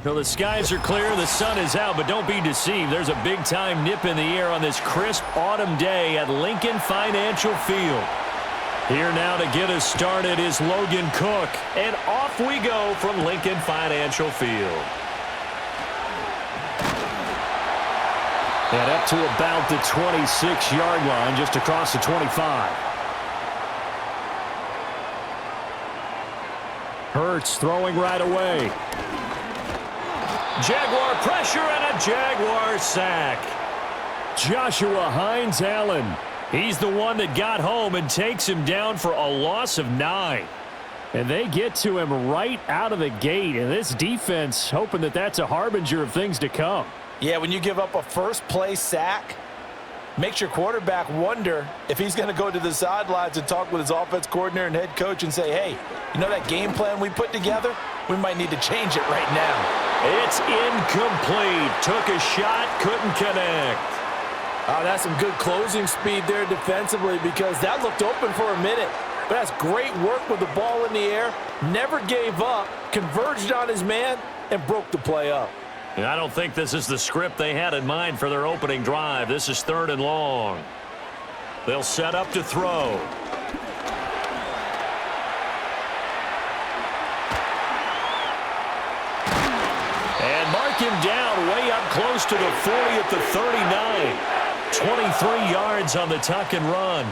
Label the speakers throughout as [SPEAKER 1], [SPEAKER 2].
[SPEAKER 1] Well, the skies are clear, the sun is out, but don't be deceived. There's a big-time nip in the air on this crisp autumn day at Lincoln Financial Field. Here now to get us started is Logan Cook, and off we go from Lincoln Financial Field. And up to about the 26-yard line, just across the 25. Hurts throwing right away. Jaguar pressure and a Jaguar sack. Joshua Hines-Allen. He's the one that got home and takes him down for a loss of 9. And they get to him right out of the gate. And this defense hoping that that's a harbinger of things to come.
[SPEAKER 2] Yeah, when you give up a first-play sack, makes your quarterback wonder if he's going to go to the sidelines and talk with his offense coordinator and head coach and say, hey, you know that game plan we put together? We might need to change it right now.
[SPEAKER 1] It's incomplete. Took a shot, couldn't connect.
[SPEAKER 2] Oh, that's some good closing speed there defensively because that looked open for a minute. But that's great work with the ball in the air. Never gave up, converged on his man, and broke the play up.
[SPEAKER 1] And I don't think this is the script they had in mind for their opening drive. This is 3rd and long. They'll set up to throw. And mark him down way up close to the 40 at the 39. 23 yards on the tuck and run.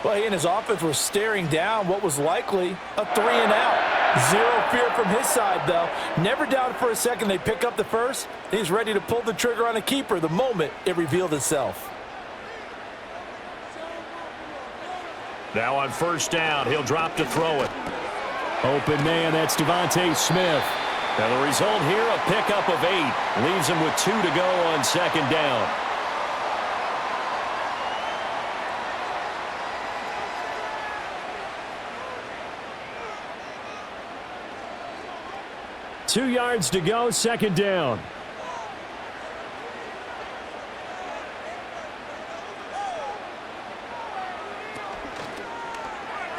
[SPEAKER 2] Well, he and his offense were staring down what was likely a 3-and-out. Zero fear from his side, though. Never doubted for a second they pick up the first. He's ready to pull the trigger on a keeper the moment it revealed itself.
[SPEAKER 1] Now on 1st down, he'll drop to throw it. Open man, that's Devontae Smith. Now the result here, a pickup of 8. Leaves him with 2 to go on 2nd down. Two yards to go, 2nd down.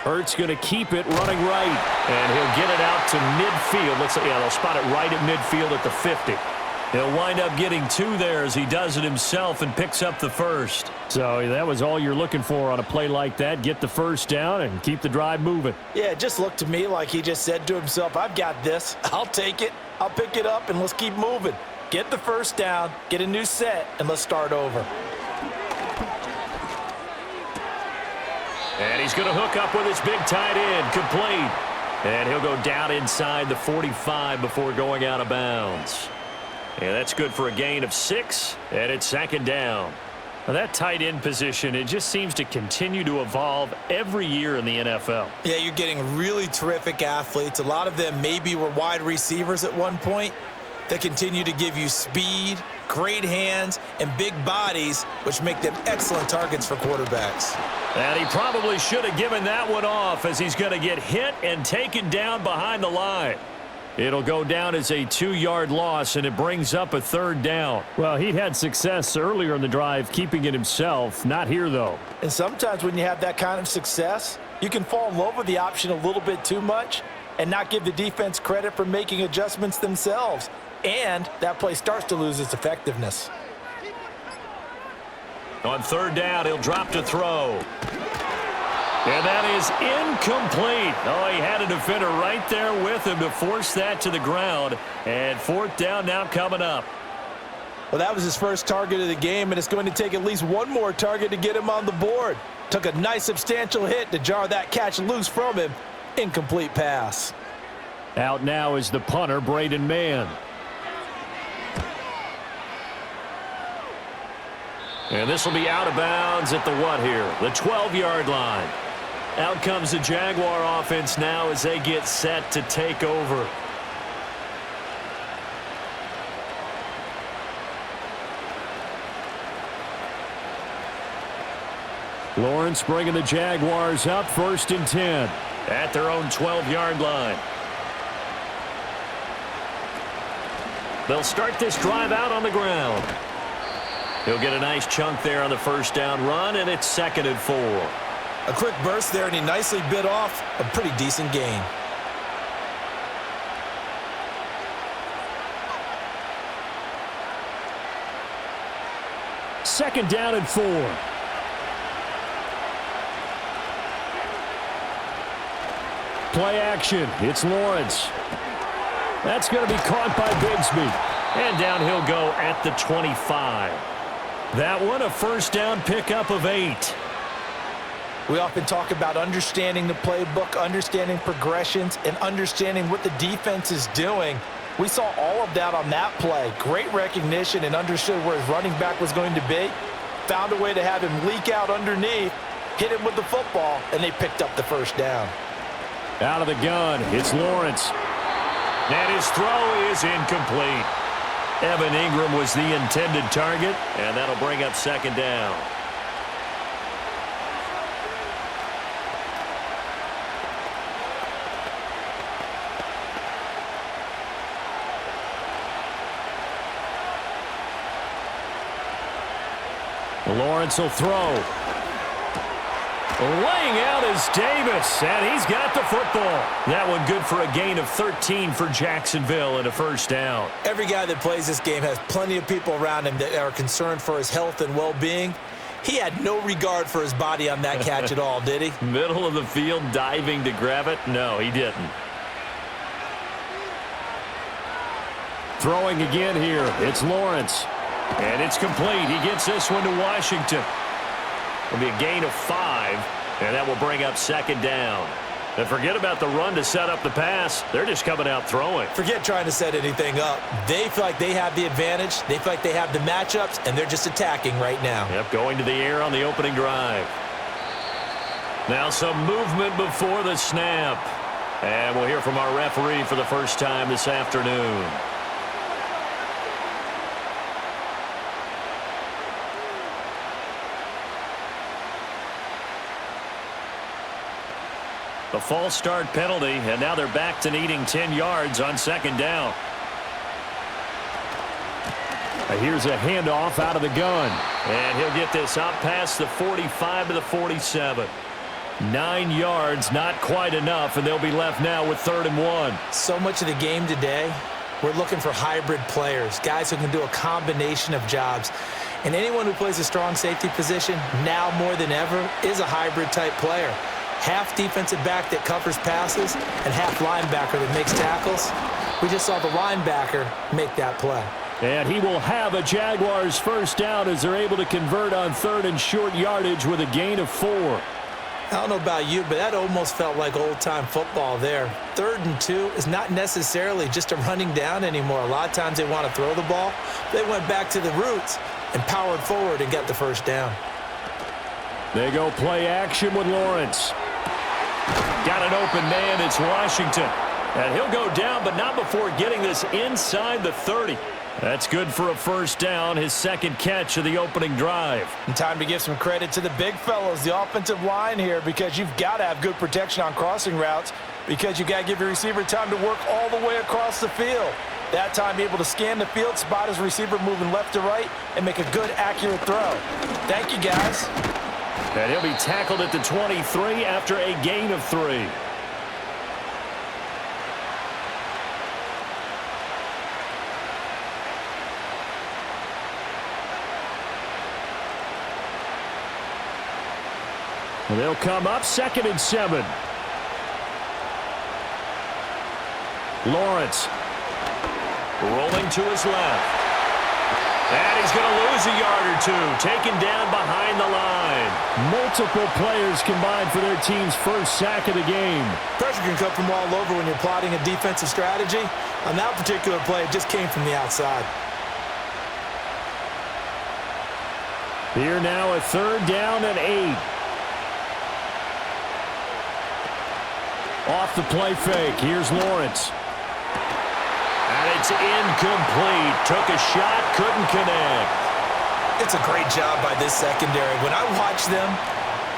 [SPEAKER 1] Hurts going to keep it running right. And he'll get it out to midfield. They'll spot it right at midfield at the 50. He'll wind up getting 2 there as he does it himself and picks up the first. So that was all you're looking for on a play like that. Get the 1st down and keep the drive moving.
[SPEAKER 2] Yeah, it just looked to me like he just said to himself, I've got this. I'll take it. I'll pick it up, and let's keep moving. Get the 1st down, get a new set, and let's start over.
[SPEAKER 1] And he's going to hook up with his big tight end, complete. And he'll go down inside the 45 before going out of bounds. And that's good for a gain of 6, and it's 2nd down. Now that tight end position, it just seems to continue to evolve every year in the NFL.
[SPEAKER 2] Yeah, you're getting really terrific athletes. A lot of them maybe were wide receivers at one point. They continue to give you speed, great hands, and big bodies, which make them excellent targets for quarterbacks.
[SPEAKER 1] And he probably should have given that one off as he's going to get hit and taken down behind the line. It'll go down as a 2-yard loss, and it brings up a 3rd down. Well, he had success earlier in the drive keeping it himself. Not here, though.
[SPEAKER 2] And sometimes when you have that kind of success, you can fall in love with the option a little bit too much and not give the defense credit for making adjustments themselves. And that play starts to lose its effectiveness.
[SPEAKER 1] On 3rd down, he'll drop to throw. And that is incomplete. Oh, he had a defender right there with him to force that to the ground. And 4th down now coming up.
[SPEAKER 2] Well, that was his first target of the game, and it's going to take at least one more target to get him on the board. Took a nice substantial hit to jar that catch loose from him. Incomplete pass.
[SPEAKER 1] Out now is the punter, Braden Mann. And this will be out of bounds at the what here? The 12-yard line. Out comes the Jaguar offense now as they get set to take over. Lawrence bringing the Jaguars up 1st and 10 at their own 12-yard line. They'll start this drive out on the ground. He'll get a nice chunk there on the 1st down run, and it's 2nd and 4.
[SPEAKER 2] A quick burst there, and he nicely bit off a pretty decent gain.
[SPEAKER 1] 2nd down and 4. Play action. It's Lawrence. That's going to be caught by Bigsby. And down he'll go at the 25. That one a 1st down pickup of 8.
[SPEAKER 2] We often talk about understanding the playbook, understanding progressions, and understanding what the defense is doing. We saw all of that on that play. Great recognition and understood where his running back was going to be. Found a way to have him leak out underneath, hit him with the football, and they picked up the 1st down.
[SPEAKER 1] Out of the gun, it's Lawrence. And his throw is incomplete. Evan Ingram was the intended target, and that'll bring up 2nd down. Lawrence will throw. Laying out is Davis, and he's got the football. That one good for a gain of 13 for Jacksonville and a 1st down.
[SPEAKER 2] Every guy that plays this game has plenty of people around him that are concerned for his health and well-being. He had no regard for his body on that catch at all, did he?
[SPEAKER 1] Middle of the field, diving to grab it? No, he didn't. Throwing again here. It's Lawrence. And it's complete. He gets this one to Washington. It'll be a gain of 5, and that will bring up 2nd down. And forget about the run to set up the pass. They're just coming out throwing.
[SPEAKER 2] Forget trying to set anything up. They feel like they have the advantage. They feel like they have the matchups, and they're just attacking right now.
[SPEAKER 1] Yep, going to the air on the opening drive. Now some movement before the snap. And we'll hear from our referee for the first time this afternoon. A false start penalty, and now they're back to needing 10 yards on 2nd down. Here's a handoff out of the gun. And he'll get this out past the 45 to the 47. 9 yards, not quite enough, and they'll be left now with 3rd and 1.
[SPEAKER 2] So much of the game today, we're looking for hybrid players, guys who can do a combination of jobs. And anyone who plays a strong safety position, now more than ever, is a hybrid-type player. Half defensive back that covers passes and half linebacker that makes tackles. We just saw the linebacker make that play.
[SPEAKER 1] And he will have a Jaguars 1st down as they're able to convert on 3rd and short yardage with a gain of 4.
[SPEAKER 2] I don't know about you, but that almost felt like old-time football there. 3rd and 2 is not necessarily just a running down anymore. A lot of times they want to throw the ball. They went back to the roots and powered forward and got the 1st down.
[SPEAKER 1] They go play action with Lawrence. Got an open man. It's Washington. And he'll go down, but not before getting this inside the 30. That's good for a 1st down, his 2nd catch of the opening drive.
[SPEAKER 2] And time to give some credit to the big fellows, the offensive line here, because you've got to have good protection on crossing routes, because you've got to give your receiver time to work all the way across the field. That time able to scan the field, spot his receiver moving left to right, and make a good, accurate throw. Thank you, guys.
[SPEAKER 1] And he'll be tackled at the 23 after a gain of 3. And they'll come up 2nd and 7. Lawrence rolling to his left. And he's going to lose a yard or 2, taken down behind the line. Multiple players combined for their team's 1st sack of the game.
[SPEAKER 2] Pressure can come from all over when you're plotting a defensive strategy. On that particular play, it just came from the outside.
[SPEAKER 1] Here now a 3rd down and 8. Off the play fake, here's Lawrence. And it's incomplete. Took a shot, couldn't connect.
[SPEAKER 2] It's a great job by this secondary. When I watch them,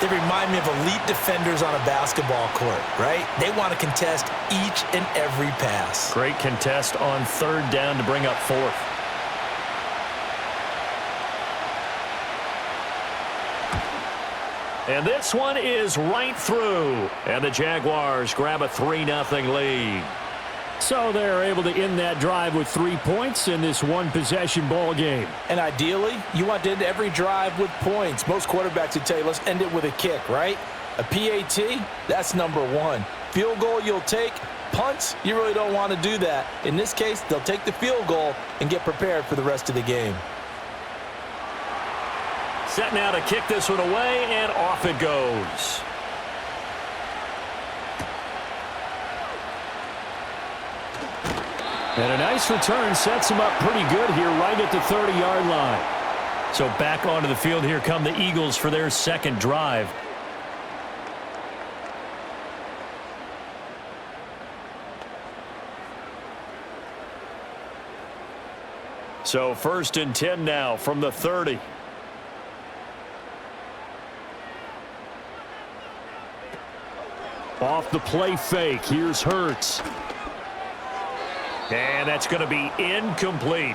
[SPEAKER 2] they remind me of elite defenders on a basketball court, right? They want to contest each and every pass.
[SPEAKER 1] Great contest on 3rd down to bring up 4th. And this one is right through. And the Jaguars grab a 3-0 lead.
[SPEAKER 3] So they're able to end that drive with 3 points in this one-possession ball game.
[SPEAKER 2] And ideally, you want to end every drive with points. Most quarterbacks would tell you, let's end it with a kick, right? A PAT, that's number one. Field goal you'll take. Punts, you really don't want to do that. In this case, they'll take the field goal and get prepared for the rest of the game.
[SPEAKER 1] Set now to kick this one away, and off it goes.
[SPEAKER 3] And a nice return sets him up pretty good here right at the 30-yard line.
[SPEAKER 1] So back onto the field, here come the Eagles for their second drive. So 1st and 10 now from the 30.
[SPEAKER 3] Off the play fake, here's Hurts.
[SPEAKER 1] And that's going to be incomplete.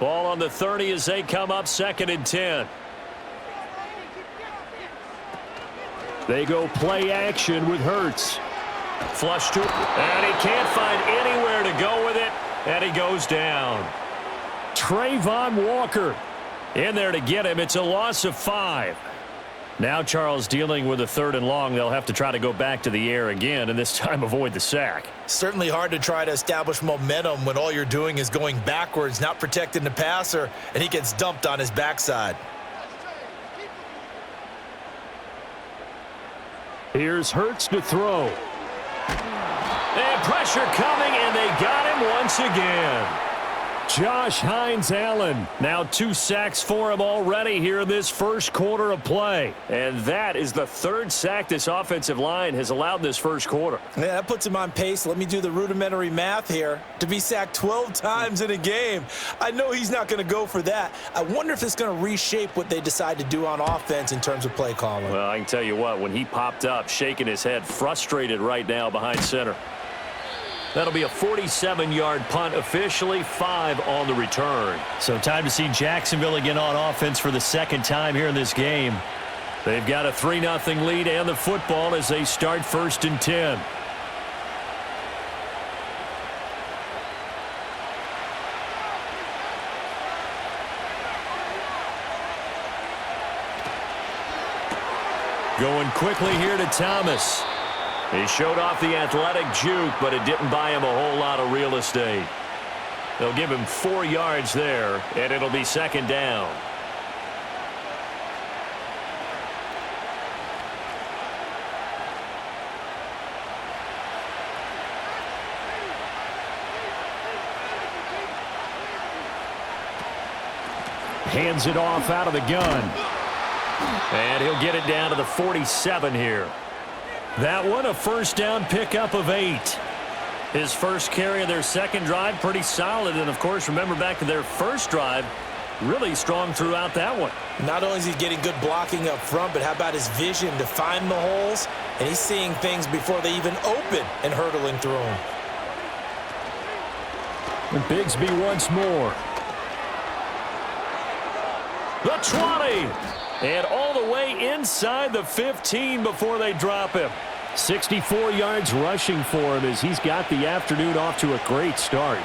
[SPEAKER 1] Ball on the 30 as they come up 2nd and 10.
[SPEAKER 3] They go play action with Hurts.
[SPEAKER 1] Flush to, and he can't find anywhere to go with it, and he goes down.
[SPEAKER 3] Trayvon Walker
[SPEAKER 1] in there to get him. It's a loss of 5. Now Charles dealing with a 3rd and long. They'll have to try to go back to the air again, and this time avoid the sack.
[SPEAKER 2] Certainly hard to try to establish momentum when all you're doing is going backwards, not protecting the passer, and he gets dumped on his backside.
[SPEAKER 3] Here's Hurts to throw.
[SPEAKER 1] And pressure coming, and they got him once again.
[SPEAKER 3] Josh Hines-Allen.
[SPEAKER 1] Now 2 sacks for him already here in this first quarter of play. And that is the 3rd sack this offensive line has allowed in this first quarter.
[SPEAKER 2] Yeah, that puts him on pace. Let me do the rudimentary math here. To be sacked 12 times in a game, I know he's not going to go for that. I wonder if it's going to reshape what they decide to do on offense in terms of play calling.
[SPEAKER 1] Well, I can tell you what, when he popped up, shaking his head, frustrated right now behind center. That'll be a 47-yard punt, officially 5 on the return. So time to see Jacksonville again on offense for the 2nd time here in this game. They've got a 3-0 lead and the football as they start 1st and 10. Going quickly here to Thomas. He showed off the athletic juke, but it didn't buy him a whole lot of real estate. They'll give him 4 yards there, and it'll be 2nd down.
[SPEAKER 3] Hands it off out of the gun.
[SPEAKER 1] And he'll get it down to the 47 here. That one, a 1st down pickup of 8. His first carry of their second drive, pretty solid. And, of course, remember back to their first drive, really strong throughout that one.
[SPEAKER 2] Not only is he getting good blocking up front, but how about his vision to find the holes? And he's seeing things before they even open and hurdling through them.
[SPEAKER 3] And Bigsby once more.
[SPEAKER 1] The 20. And all the way inside the 15 before they drop him.
[SPEAKER 3] 64 yards rushing for him as he's got the afternoon off to a great start.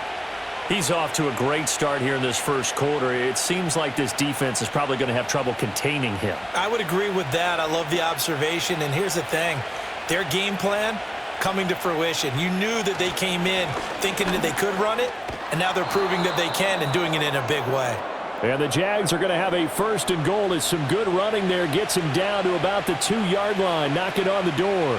[SPEAKER 1] He's off to a great start here in this first quarter. It seems like this defense is probably going to have trouble containing him.
[SPEAKER 2] I would agree with that. I love the observation. And here's the thing. Their game plan coming to fruition. You knew that they came in thinking that they could run it, and now they're proving that they can and doing it in a big way.
[SPEAKER 3] And the Jags are going to have a 1st and goal as some good running there gets him down to about the 2-yard line. Knock it on the door.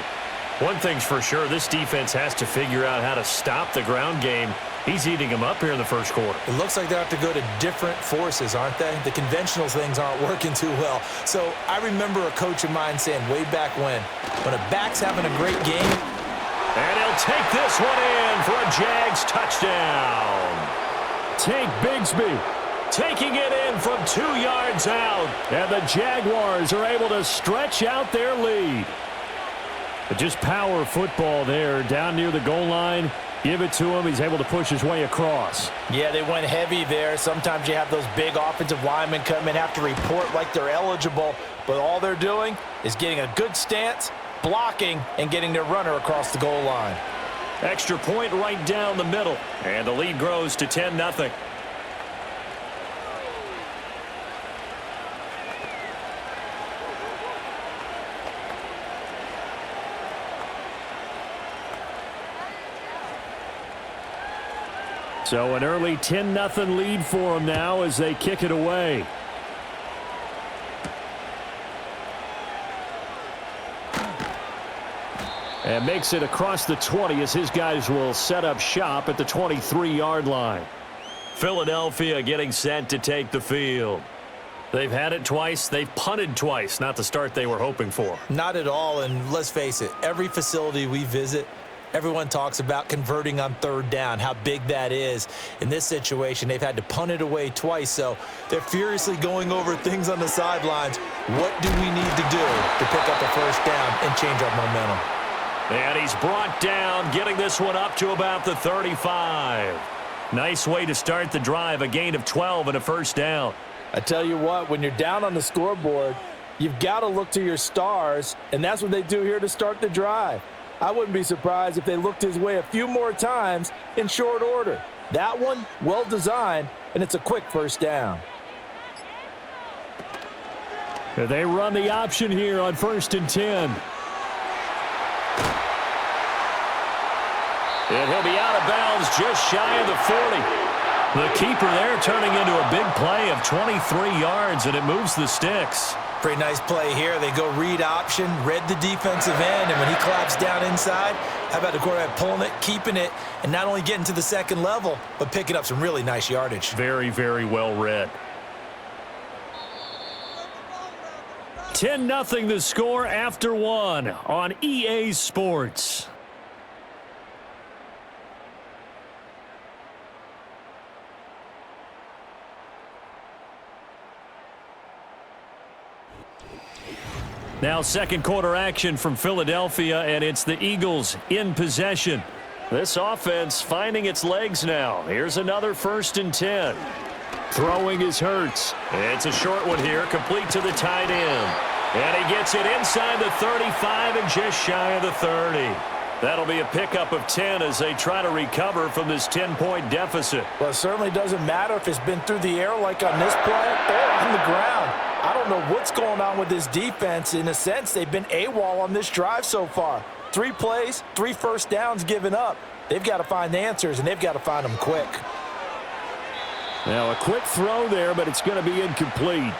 [SPEAKER 1] One thing's for sure, this defense has to figure out how to stop the ground game. He's eating them up here in the first quarter.
[SPEAKER 2] It looks like they have to go to different forces, aren't they? The conventional things aren't working too well. So I remember a coach of mine saying way back when a back's having a great game.
[SPEAKER 1] And he'll take this one in for a Jags touchdown.
[SPEAKER 3] Take Bigsby.
[SPEAKER 1] Taking it in from 2 yards out.
[SPEAKER 3] And the Jaguars are able to stretch out their lead. But just power football there down near the goal line. Give it to him. He's able to push his way across.
[SPEAKER 2] Yeah, they went heavy there. Sometimes you have those big offensive linemen come in, have to report like they're eligible, but all they're doing is getting a good stance, blocking, and getting their runner across the goal line.
[SPEAKER 1] Extra point right down the middle, and the lead grows to 10-0.
[SPEAKER 3] So an early 10-0 lead for them now as they kick it away. And makes it across the 20 as his guys will set up shop at the 23-yard line.
[SPEAKER 1] Philadelphia getting set to take the field. They've had it twice. They've punted twice. Not the start they were hoping for.
[SPEAKER 2] Not at all, and let's face it, every facility we visit, everyone talks about converting on third down, how big that is. In this situation, they've had to punt it away twice, so they're furiously going over things on the sidelines. What do we need to do to pick up a first down and change our momentum?
[SPEAKER 1] And he's brought down, getting this one up to about the 35. Nice way to start the drive, a gain of 12 and a first down.
[SPEAKER 2] I tell you what, when you're down on the scoreboard, you've got to look to your stars, and that's what they do here to start the drive. I wouldn't be surprised if they looked his way a few more times in short order. That one, well designed, and it's a quick first down.
[SPEAKER 3] They run the option here on 1st and 10.
[SPEAKER 1] And he'll be out of bounds just shy of the 40. The keeper there turning into a big play of 23 yards, and it moves the sticks.
[SPEAKER 2] Pretty nice play here. They go read option, read the defensive end, and when he claps down inside, how about the quarterback pulling it, keeping it, and not only getting to the second level, but picking up some really nice yardage.
[SPEAKER 1] Very, very well read.
[SPEAKER 3] 10-0 the score after one on EA Sports. Now second quarter action from Philadelphia, and it's the Eagles in possession.
[SPEAKER 1] This offense finding its legs now. Here's another 1st and 10.
[SPEAKER 3] Throwing is Hurts.
[SPEAKER 1] It's a short one here, complete to the tight end. And he gets it inside the 35 and just shy of the 30. That'll be a pickup of 10 as they try to recover from this 10-point deficit.
[SPEAKER 2] Well, it certainly doesn't matter if it's been through the air like on this play or on the ground. I don't know what's going on with this defense. In a sense, they've been AWOL on this drive so far. 3 plays, 3 first downs given up. They've got to find the answers, and they've got to find them quick.
[SPEAKER 3] Now a quick throw there, but it's going to be incomplete.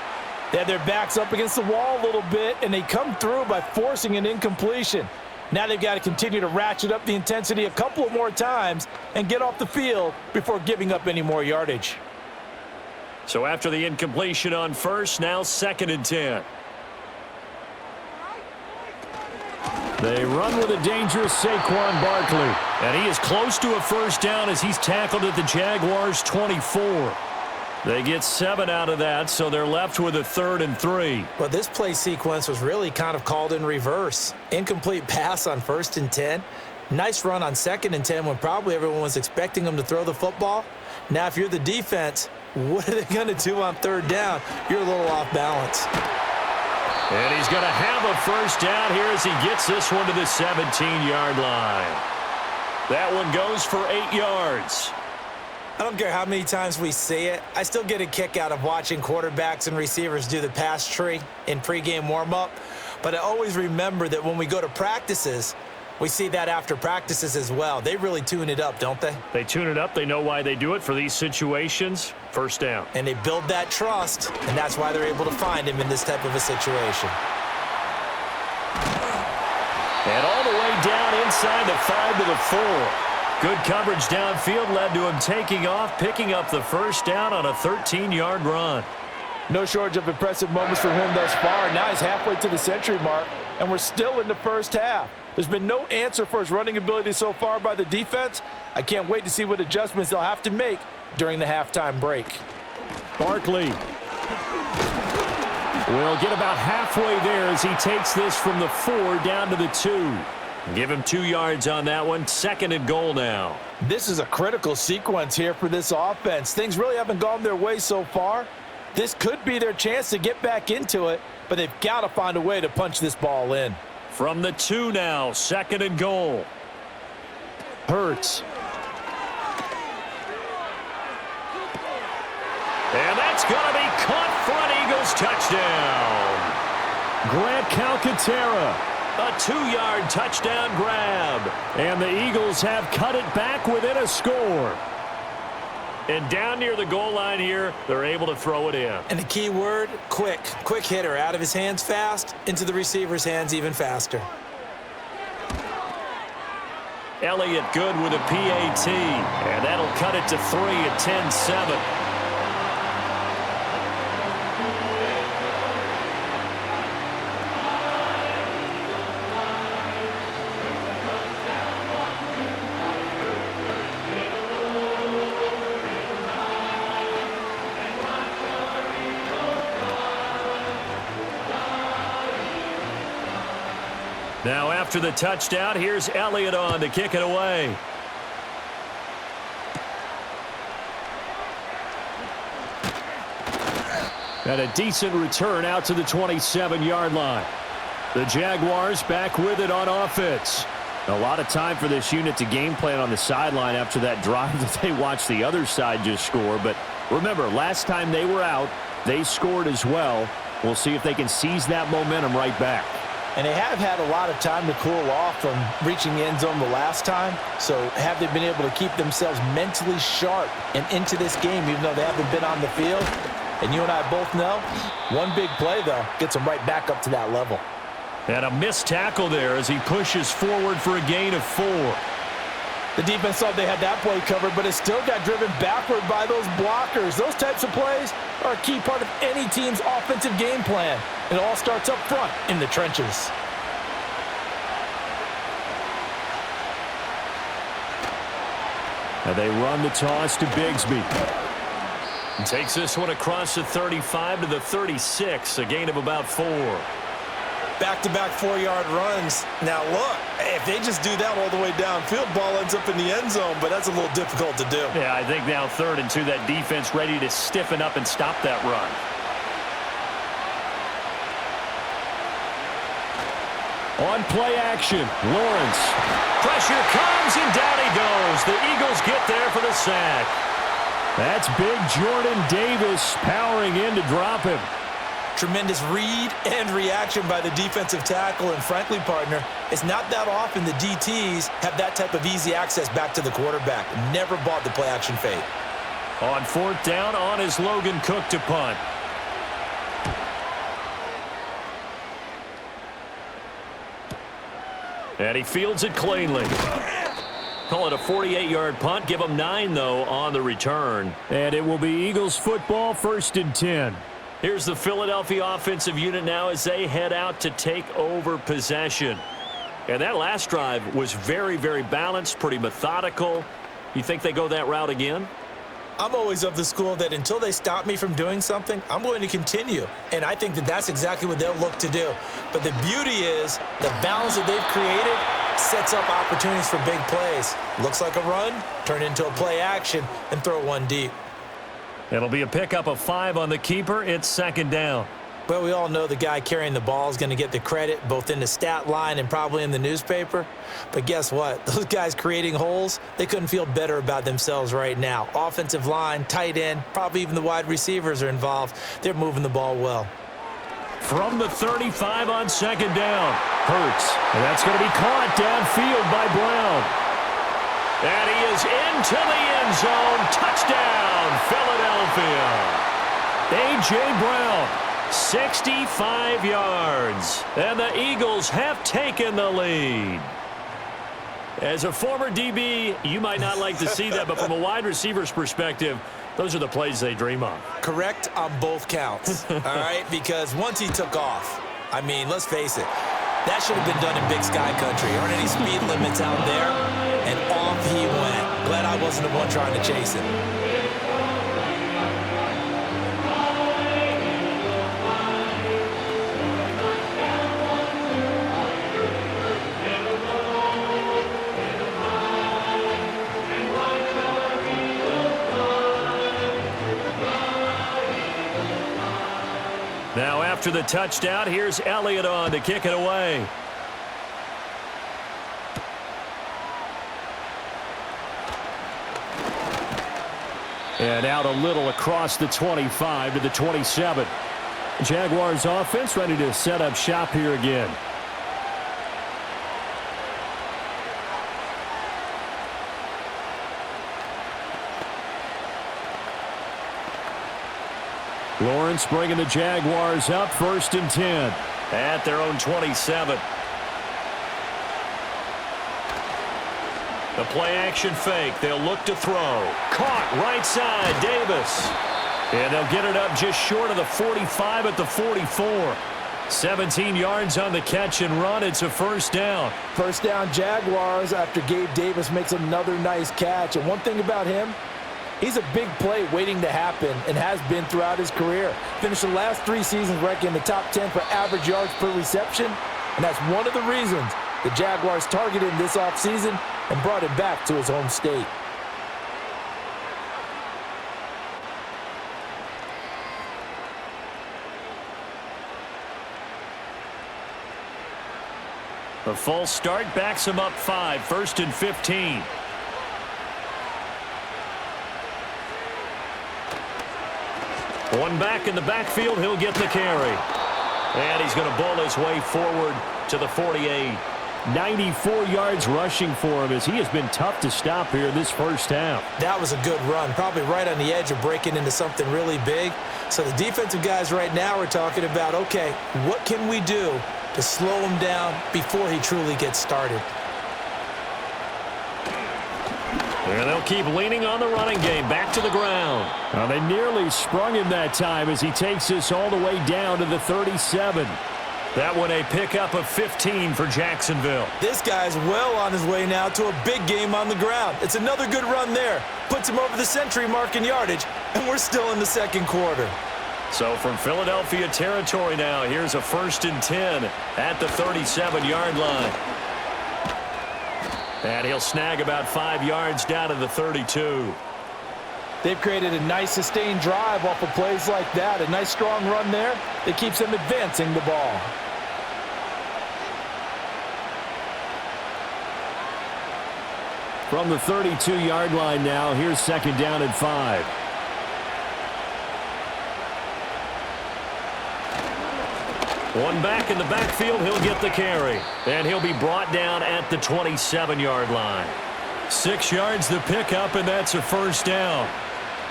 [SPEAKER 2] They had their backs up against the wall a little bit, and they come through by forcing an incompletion. Now they've got to continue to ratchet up the intensity a couple of more times and get off the field before giving up any more yardage.
[SPEAKER 1] So after the incompletion on first, now 2nd and 10.
[SPEAKER 3] They run with a dangerous Saquon Barkley.
[SPEAKER 1] And he is close to a first down as he's tackled at the Jaguars' 24. They get 7 out of that, so they're left with a 3rd and 3.
[SPEAKER 2] Well, this play sequence was really kind of called in reverse. Incomplete pass on 1st and 10. Nice run on 2nd and 10 when probably everyone was expecting them to throw the football. Now, if you're the defense, what are they going to do on 3rd down? You're a little off balance.
[SPEAKER 1] And he's going to have a first down here as he gets this one to the 17-yard line. That one goes for 8 yards.
[SPEAKER 2] I don't care how many times we see it. I still get a kick out of watching quarterbacks and receivers do the pass tree in pregame warm-up. But I always remember that when we go to practices, we see that after practices as well. They really tune it up, don't they?
[SPEAKER 1] They tune it up. They know why they do it for these situations. First down.
[SPEAKER 2] And they build that trust, and that's why they're able to find him in this type of a situation.
[SPEAKER 1] And all the way down inside the 5 to the 4. Good coverage downfield led to him taking off, picking up the first down on a 13-yard run.
[SPEAKER 2] No shortage of impressive moments from him thus far. Now he's halfway to the century mark, and we're still in the first half. There's been no answer for his running ability so far by the defense. I can't wait to see what adjustments they'll have to make during the halftime break.
[SPEAKER 3] Barkley will get about halfway there as he takes this from the 4 down to the 2.
[SPEAKER 1] Give him 2 yards on that one. 2nd and goal now.
[SPEAKER 2] This is a critical sequence here for this offense. Things really haven't gone their way so far. This could be their chance to get back into it, but they've got to find a way to punch this ball in.
[SPEAKER 1] From the 2 now, 2nd and goal.
[SPEAKER 3] Hurts.
[SPEAKER 1] And that's going to be caught for an Eagles touchdown.
[SPEAKER 3] Grant Calcaterra.
[SPEAKER 1] A 2-yard touchdown grab.
[SPEAKER 3] And the Eagles have cut it back within a score.
[SPEAKER 1] And down near the goal line here, they're able to throw it in.
[SPEAKER 2] And the key word, quick. Quick hitter. Out of his hands fast, into the receiver's hands even faster.
[SPEAKER 1] Elliott good with a PAT. And that'll cut it to 3 at 10-7. Now after the touchdown, here's Elliott on to kick it away.
[SPEAKER 3] And a decent return out to the 27-yard line. The Jaguars back with it on offense. A lot of time for this unit to game plan on the sideline after that drive that they watched the other side just score. But remember, last time they were out, they scored as well. We'll see if they can seize that momentum right back.
[SPEAKER 2] And they have had a lot of time to cool off from reaching the end zone the last time. So have they been able to keep themselves mentally sharp and into this game, even though they haven't been on the field? And you and I both know, one big play, though, gets them right back up to that level.
[SPEAKER 1] And a missed tackle there as he pushes forward for a gain of 4.
[SPEAKER 2] The defense thought they had that play covered, but it still got driven backward by those blockers. Those types of plays are a key part of any team's offensive game plan. It all starts up front in the trenches.
[SPEAKER 3] And they run the toss to Bigsby.
[SPEAKER 1] Takes this one across the 35 to the 36, a gain of about 4.
[SPEAKER 2] Back-to-back 4-yard runs. Now, look, if they just do that all the way downfield, ball ends up in the end zone, but that's a little difficult to do.
[SPEAKER 1] Yeah, I think now 3rd and 2, that defense ready to stiffen up and stop that run.
[SPEAKER 3] On play action, Lawrence.
[SPEAKER 1] Pressure comes, and down he goes. The Eagles get there for the sack.
[SPEAKER 3] That's big Jordan Davis powering in to drop him.
[SPEAKER 2] Tremendous read and reaction by the defensive tackle, and frankly, partner, it's not that often the DTs have that type of easy access back to the quarterback. Never bought the play-action fade.
[SPEAKER 1] On 4th down, on is Logan Cook to punt. And he fields it cleanly. Call it a 48-yard punt. Give them 9, though, on the return.
[SPEAKER 3] And it will be Eagles football, 1st and 10.
[SPEAKER 1] Here's the Philadelphia offensive unit now as they head out to take over possession. And that last drive was very, very balanced, pretty methodical. You think they go that route again?
[SPEAKER 2] I'm always of the school that until they stop me from doing something, I'm going to continue. And I think that that's exactly what they'll look to do. But the beauty is the balance that they've created sets up opportunities for big plays. Looks like a run, turn into a play action, and throw one deep.
[SPEAKER 1] It'll be a pickup of 5 on the keeper. It's 2nd down.
[SPEAKER 2] Well, we all know the guy carrying the ball is going to get the credit both in the stat line and probably in the newspaper. But guess what? Those guys creating holes, they couldn't feel better about themselves right now. Offensive line, tight end, probably even the wide receivers are involved. They're moving the ball well.
[SPEAKER 1] From the 35 on 2nd down.
[SPEAKER 3] Hurts. And that's going to be caught downfield by Brown.
[SPEAKER 1] And he is into the end zone. Touchdown, Philadelphia. A.J. Brown, 65 yards. And the Eagles have taken the lead. As a former DB, you might not like to see that, but from a wide receiver's perspective, those are the plays they dream of.
[SPEAKER 2] Correct on both counts, all right? Because once he took off, I mean, let's face it, that should have been done in Big Sky Country. There aren't any speed limits out there, and off he went. Glad I wasn't the one trying to chase him.
[SPEAKER 1] Now after the touchdown, here's Elliott on to kick it away.
[SPEAKER 3] And out a little across the 25 to the 27. Jaguars offense ready to set up shop here again. Lawrence bringing the Jaguars up 1st and 10.
[SPEAKER 1] At their own 27. The play action fake. They'll look to throw. Caught right side. Davis. And they'll get it up just short of the 45 at the 44. 17 yards on the catch and run. It's a first down.
[SPEAKER 2] First down Jaguars after Gabe Davis makes another nice catch. And one thing about him, he's a big play waiting to happen and has been throughout his career. Finished the last 3 seasons ranking in the top 10 for average yards per reception. And that's one of the reasons the Jaguars targeted him this offseason and brought him back to his home state.
[SPEAKER 1] The false start backs him up 5. 1st and 15. One back in the backfield. He'll get the carry. And he's going to bowl his way forward to the 48.
[SPEAKER 3] 94 yards rushing for him as he has been tough to stop here this first half.
[SPEAKER 2] That was a good run, probably right on the edge of breaking into something really big. So the defensive guys right now are talking about, okay, what can we do to slow him down before he truly gets started?
[SPEAKER 1] And they'll keep leaning on the running game. Back to the ground.
[SPEAKER 3] Well, they nearly sprung him that time as he takes this all the way down to the 37.
[SPEAKER 1] That one a pickup of 15 for Jacksonville.
[SPEAKER 2] This guy's well on his way now to a big game on the ground. It's another good run there. Puts him over the century mark in yardage, and we're still in the second quarter.
[SPEAKER 1] So from Philadelphia territory now, here's a 1st and 10 at the 37-yard line. And he'll snag about 5 yards down to the 32.
[SPEAKER 2] They've created a nice sustained drive off of plays like that. A nice strong run there that keeps them advancing the ball.
[SPEAKER 3] From the 32-yard line now, here's 2nd down and 5.
[SPEAKER 1] One back in the backfield. He'll get the carry. And he'll be brought down at the 27-yard line. 6 yards the pickup, and that's a first down.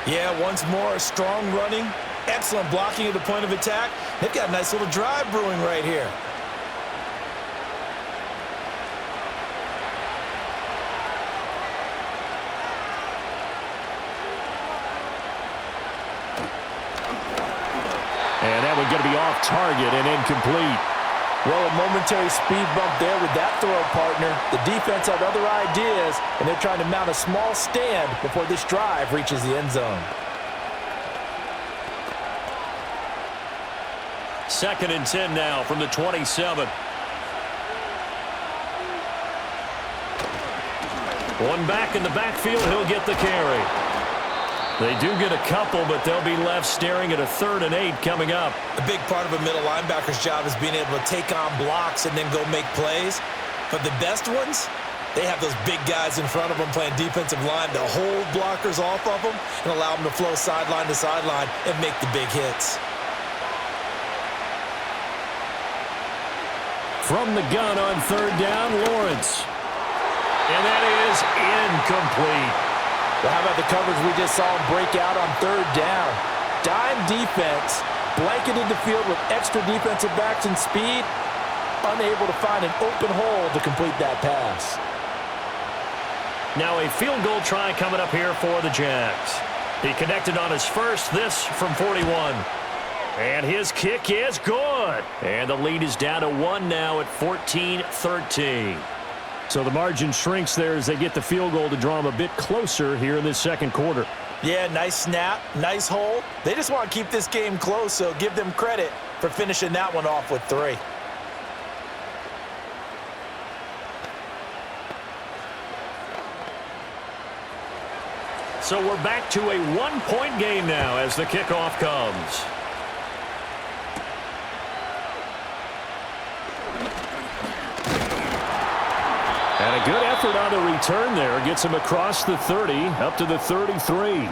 [SPEAKER 2] Yeah, once more, strong running, excellent blocking at the point of attack. They've got a nice little drive brewing right here.
[SPEAKER 3] And that one going to be off target and incomplete.
[SPEAKER 2] Well, a momentary speed bump there with that throw, partner. The defense had other ideas, and they're trying to mount a small stand before this drive reaches the end zone.
[SPEAKER 1] 2nd and 10 now from the 27. One back in the backfield. He'll get the carry. They do get a couple, but they'll be left staring at a 3rd and 8 coming up.
[SPEAKER 2] A big part of a middle linebacker's job is being able to take on blocks and then go make plays. But the best ones, they have those big guys in front of them playing defensive line to hold blockers off of them and allow them to flow sideline to sideline and make the big hits.
[SPEAKER 3] From the gun on 3rd down, Lawrence.
[SPEAKER 1] And that is incomplete.
[SPEAKER 2] Well, how about the coverage we just saw him break out on 3rd down? Dime defense, blanketed the field with extra defensive backs and speed, unable to find an open hole to complete that pass.
[SPEAKER 1] Now a field goal try coming up here for the Jags. He connected on his first, this from 41. And his kick is good. And the lead is down to 1 now at 14-13.
[SPEAKER 3] So the margin shrinks there as they get the field goal to draw them a bit closer here in this second quarter.
[SPEAKER 2] Yeah, nice snap, nice hold. They just want to keep this game close, so give them credit for finishing that one off with 3.
[SPEAKER 1] So we're back to a 1-point game now as the kickoff comes.
[SPEAKER 3] effort on the return there. Gets him across the 30, up to the 33.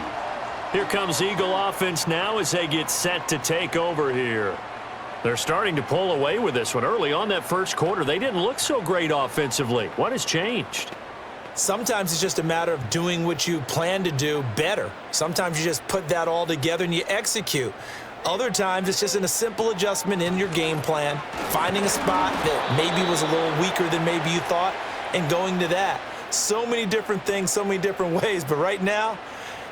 [SPEAKER 1] Here comes Eagle offense now as they get set to take over here. They're starting to pull away with this one. Early on that first quarter, they didn't look so great offensively. What has changed?
[SPEAKER 2] Sometimes it's just a matter of doing what you plan to do better. Sometimes you just put that all together and you execute. Other times it's just a simple adjustment in your game plan, finding a spot that maybe was a little weaker than maybe you thought, and going to that. So many different things, so many different ways, but right now,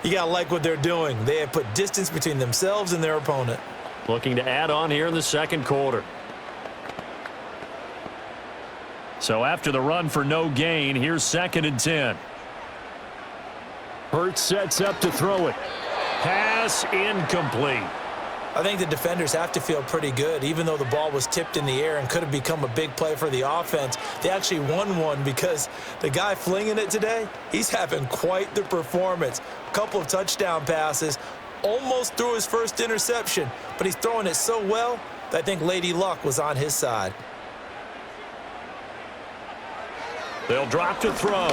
[SPEAKER 2] you got to like what they're doing. They have put distance between themselves and their opponent.
[SPEAKER 1] Looking to add on here in the second quarter.
[SPEAKER 3] So after the run for no gain, here's 2nd and 10. Hurts sets up to throw it.
[SPEAKER 1] Pass incomplete.
[SPEAKER 2] I think the defenders have to feel pretty good. Even though the ball was tipped in the air and could have become a big play for the offense, they actually won one because the guy flinging it today, he's having quite the performance. A couple of touchdown passes, almost threw his first interception, but he's throwing it so well that I think Lady Luck was on his side.
[SPEAKER 1] They'll drop to throw.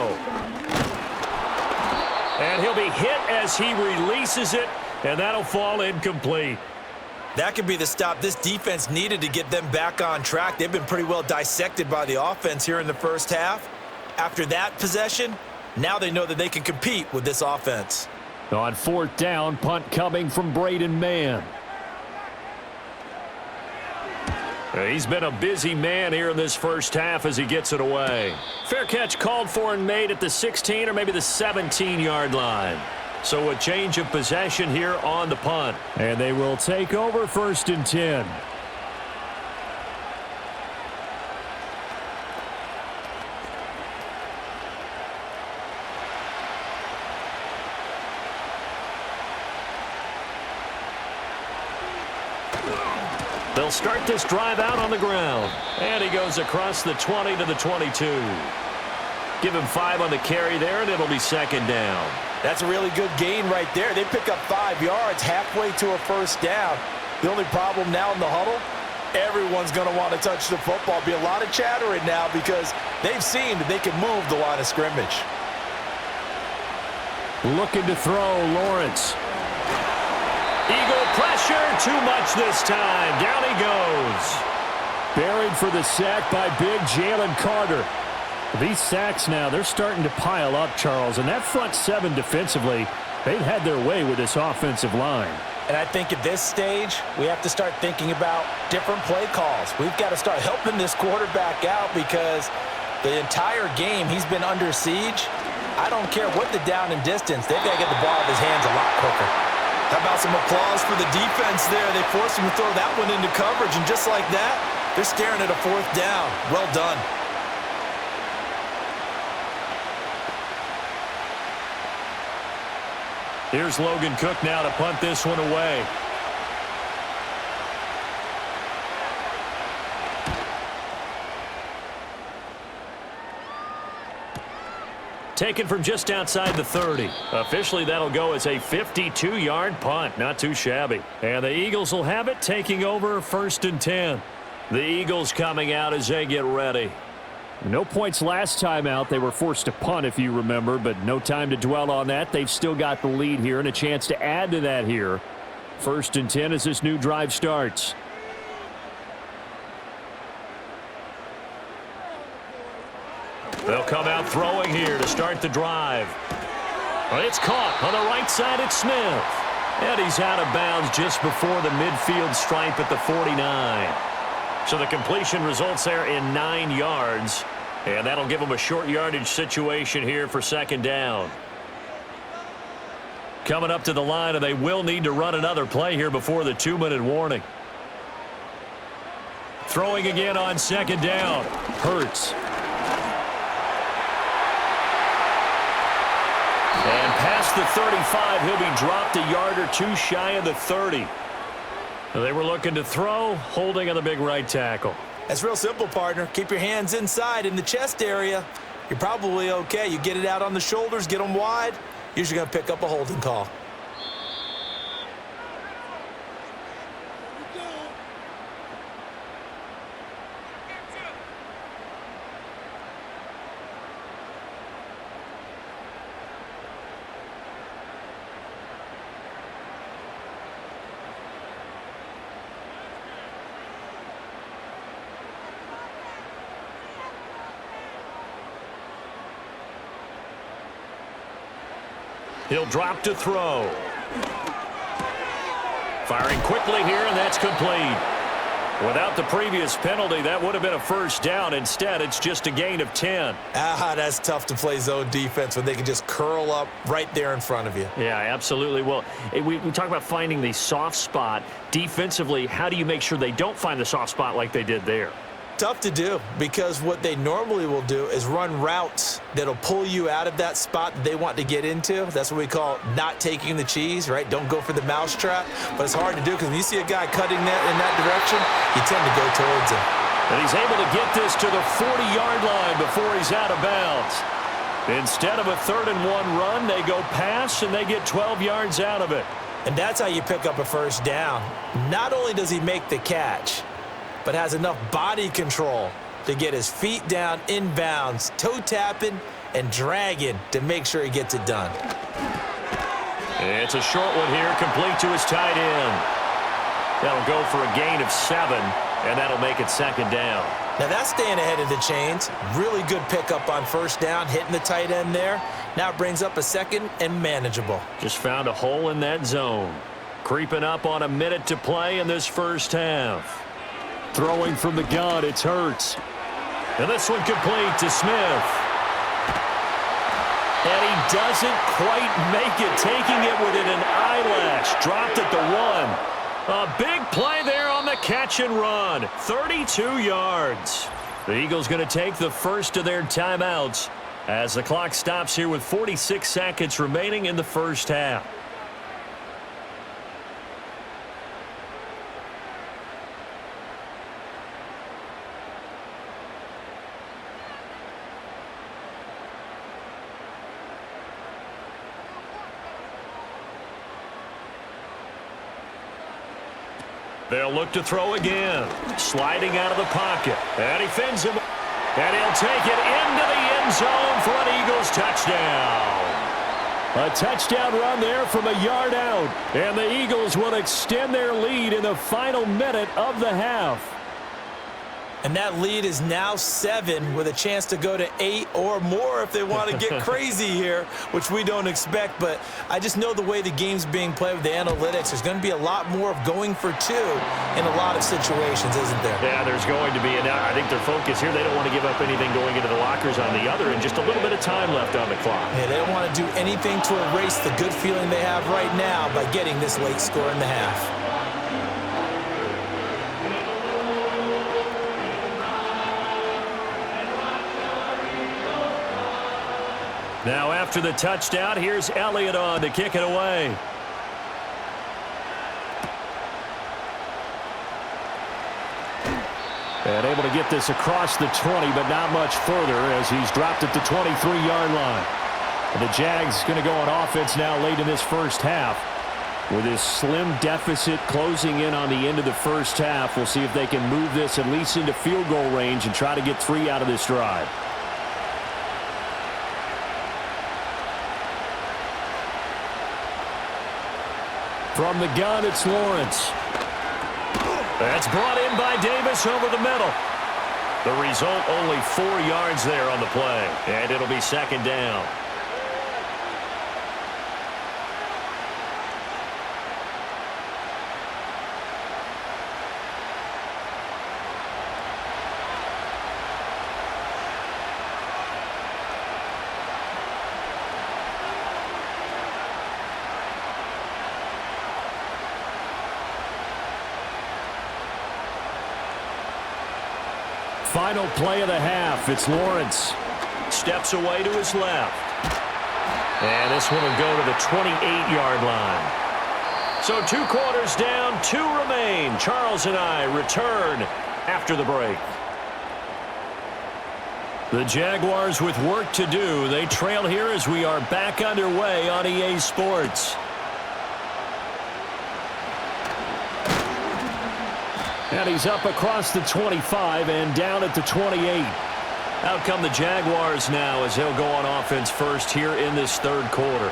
[SPEAKER 1] And he'll be hit as he releases it, and that'll fall incomplete.
[SPEAKER 2] That could be the stop this defense needed to get them back on track. They've been pretty well dissected by the offense here in the first half. After that possession, now they know that they can compete with this offense.
[SPEAKER 3] On 4th down, punt coming from Braden Mann.
[SPEAKER 1] He's been a busy man here in this first half as he gets it away. Fair catch called for and made at the 16 or maybe the 17-yard line. So a change of possession here on the punt.
[SPEAKER 3] And they will take over 1st and 10.
[SPEAKER 1] They'll start this drive out on the ground. And he goes across the 20 to the 22. Give him 5 on the carry there, and it'll be 2nd down.
[SPEAKER 2] That's a really good gain right there. They pick up 5 yards halfway to a first down. The only problem now in the huddle, everyone's going to want to touch the football. Be a lot of chattering now because they've seen that they can move the line of scrimmage.
[SPEAKER 3] Looking to throw, Lawrence.
[SPEAKER 1] Eagle pressure, too much this time. Down he goes.
[SPEAKER 3] Buried for the sack by big Jalen Carter. These sacks now, they're starting to pile up, Charles. And that front 7 defensively, they've had their way with this offensive line.
[SPEAKER 2] And I think at this stage, we have to start thinking about different play calls. We've got to start helping this quarterback out because the entire game he's been under siege. I don't care what the down and distance. They've got to get the ball out of his hands a lot quicker. How about some applause for the defense there? They forced him to throw that one into coverage, and just like that, they're staring at a 4th down. Well done.
[SPEAKER 1] Here's Logan Cook now to punt this one away. Taken from just outside the 30. Officially, that'll go as a 52-yard punt. Not too shabby. And the Eagles will have it, taking over 1st and 10. The Eagles coming out as they get ready.
[SPEAKER 3] No points last time out. They were forced to punt, if you remember, but no time to dwell on that. They've still got the lead here and a chance to add to that here. 1st and 10 as this new drive starts.
[SPEAKER 1] They'll come out throwing here to start the drive. It's caught on the right side. It's Smith. And he's out of bounds just before the midfield stripe at the 49. So the completion results there in 9 yards. And that'll give them a short yardage situation here for 2nd down. Coming up to the line, and they will need to run another play here before the 2-minute warning. Throwing again on 2nd down. Hurts. And past the 35, he'll be dropped a yard or 2 shy of the 30. They were looking to throw, holding on the big right tackle.
[SPEAKER 2] That's real simple, partner. Keep your hands inside in the chest area. You're probably okay. You get it out on the shoulders, get them wide. Usually going to pick up a holding call.
[SPEAKER 1] He'll drop to throw. Firing quickly here, and that's complete. Without the previous penalty, that would have been a first down. Instead, it's just a gain of 10.
[SPEAKER 2] That's tough to play zone defense when they can just curl up right there in front of you.
[SPEAKER 1] Yeah, absolutely. Well, we talk about finding the soft spot. Defensively, how do you make sure they don't find the soft spot like they did there?
[SPEAKER 2] Tough to do, because what they normally will do is run routes that'll pull you out of that spot that they want to get into. That's what we call not taking the cheese, right? Don't go for the mousetrap. But it's hard to do because when you see a guy cutting that in that direction, you tend to go towards him.
[SPEAKER 1] And he's able to get this to the 40-yard line before he's out of bounds. Instead of a 3rd-and-1 run, they go pass, and they get 12 yards out of it.
[SPEAKER 2] And that's how you pick up a first down. Not only does he make the catch, but has enough body control to get his feet down inbounds, toe tapping and dragging to make sure he gets it done.
[SPEAKER 1] It's a short one here, complete to his tight end. That'll go for a gain of 7, and that'll make it 2nd down.
[SPEAKER 2] Now that's staying ahead of the chains. Really good pickup on first down, hitting the tight end there. Now it brings up a 2nd and manageable.
[SPEAKER 1] Just found a hole in that zone. Creeping up on a minute to play in this first half.
[SPEAKER 3] Throwing from the gun, it's Hurts.
[SPEAKER 1] And this one complete to Smith. And he doesn't quite make it, taking it within an eyelash. Dropped at the 1. A big play there on the catch and run. 32 yards. The Eagles going to take the first of their timeouts as the clock stops here with 46 seconds remaining in the first half. They'll look to throw again. Sliding out of the pocket. And he fins him. And he'll take it into the end zone for an Eagles touchdown.
[SPEAKER 3] A touchdown run there from a yard out. And the Eagles will extend their lead in the final minute of the half.
[SPEAKER 2] And that lead is now 7 with a chance to go to 8 or more if they want to get crazy here, which we don't expect. But I just know the way the game's being played with the analytics, there's going to be a lot more of going for 2 in a lot of situations, isn't there?
[SPEAKER 1] Yeah, there's going to be. And I think their focus here, they don't want to give up anything going into the lockers on the other, and just a little bit of time left on the clock.
[SPEAKER 2] Yeah, they don't want to do anything to erase the good feeling they have right now by getting this late score in the half.
[SPEAKER 1] Now after the touchdown, here's Elliott on to kick it away.
[SPEAKER 3] And able to get this across the 20, but not much further as he's dropped at the 23-yard line. And the Jags going to go on offense now late in this first half. With this slim deficit closing in on the end of the first half, we'll see if they can move this at least into field goal range and try to get 3 out of this drive. From the gun, it's Lawrence.
[SPEAKER 1] That's brought in by Davis over the middle. The result, only 4 yards there on the play. And it'll be 2nd down.
[SPEAKER 3] Final play of the half. It's Lawrence.
[SPEAKER 1] Steps away to his left. And this one will go to the 28-yard line. So 2 quarters down, 2 remain. Charles and I return after the break. The Jaguars with work to do. They trail here as we are back underway on EA Sports.
[SPEAKER 3] And he's up across the 25 and down at the 28.
[SPEAKER 1] Out come the Jaguars now as they'll go on offense first here in this 3rd quarter.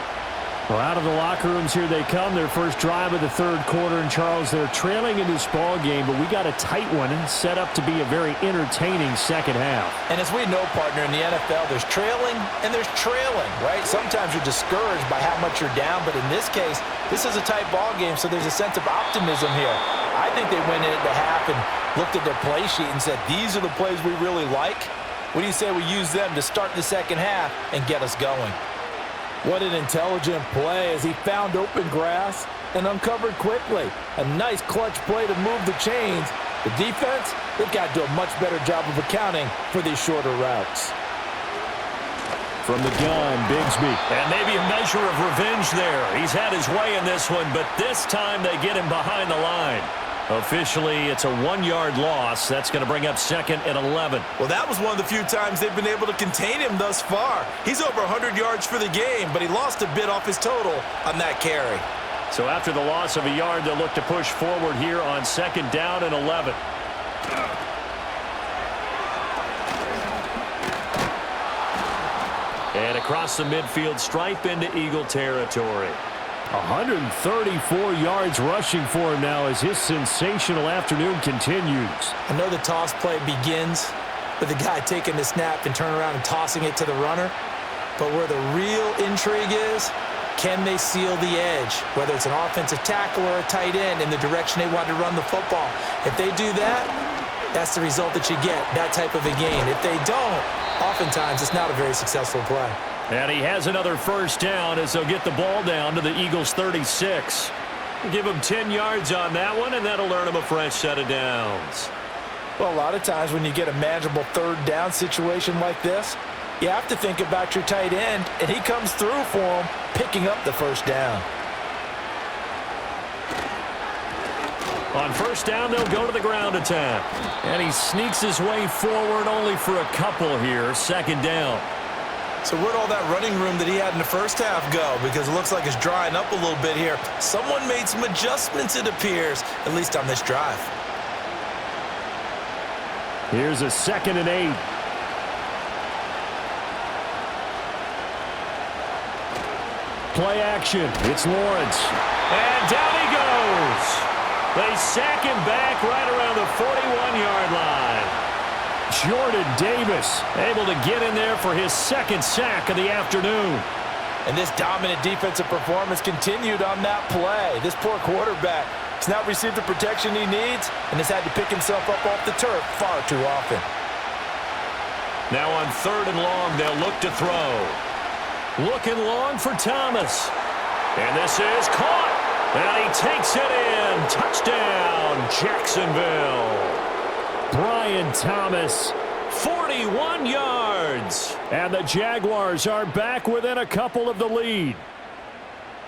[SPEAKER 3] Well, out of the locker rooms here they come. Their first drive of the third quarter. And, Charles, they're trailing in this ball game, but we got a tight one set up to be a very entertaining second half.
[SPEAKER 2] And as we know, partner, in the NFL, there's trailing and there's trailing, right? Sometimes you're discouraged by how much you're down, but in this case, this is a tight ball game, so there's a sense of optimism here. I think they went into half and looked at their play sheet and said, these are the plays we really like. What do you say we use them to start the second half and get us going?
[SPEAKER 4] What an intelligent play as he found open grass and uncovered quickly. A nice clutch play to move the chains. The defense, they've got to do a much better job of accounting for these shorter routes.
[SPEAKER 3] From the gun, Bigsby.
[SPEAKER 1] And maybe a measure of revenge there. He's had his way in this one, but this time they get him behind the line. Officially, it's a 1-yard loss. That's going to bring up 2nd and 11.
[SPEAKER 2] Well, that was one of the few times they've been able to contain him thus far. He's over 100 yards for the game, but he lost a bit off his total on that carry.
[SPEAKER 1] So after the loss of a yard, they'll look to push forward here on 2nd down and 11. And across the midfield stripe into Eagle territory.
[SPEAKER 3] 134 yards rushing for him now as his sensational afternoon continues.
[SPEAKER 2] I know the toss play begins with the guy taking the snap and turning around and tossing it to the runner. But where the real intrigue is, can they seal the edge? Whether it's an offensive tackle or a tight end in the direction they want to run the football. If they do that, that's the result that you get, that type of a gain. If they don't, oftentimes it's not a very successful play.
[SPEAKER 1] And he has another first down as they'll get the ball down to the Eagles' 36. Give him 10 yards on that one, and that'll earn him a fresh set of downs.
[SPEAKER 2] Well, a lot of times when you get a manageable third down situation like this, you have to think about your tight end, and he comes through for him, picking up the first down.
[SPEAKER 1] On first down, they'll go to the ground attack. And he sneaks his way forward only for a couple here. 2nd down.
[SPEAKER 2] So where'd all that running room that he had in the first half go? Because it looks like it's drying up a little bit here. Someone made some adjustments, it appears, at least on this drive.
[SPEAKER 3] Here's a 2nd and 8. Play action. It's Lawrence.
[SPEAKER 1] And down he goes. They sack him back right around the 41-yard line.
[SPEAKER 3] Jordan Davis able to get in there for his 2nd sack of the afternoon.
[SPEAKER 2] And this dominant defensive performance continued on that play. This poor quarterback has not received the protection he needs and has had to pick himself up off the turf far too often.
[SPEAKER 1] Now on 3rd and long, they'll look to throw. Looking long for Thomas. And this is caught. And he takes it in. Touchdown, Jacksonville.
[SPEAKER 3] Brian Thomas.
[SPEAKER 1] 41 yards.
[SPEAKER 3] And the Jaguars are back within a couple of the lead.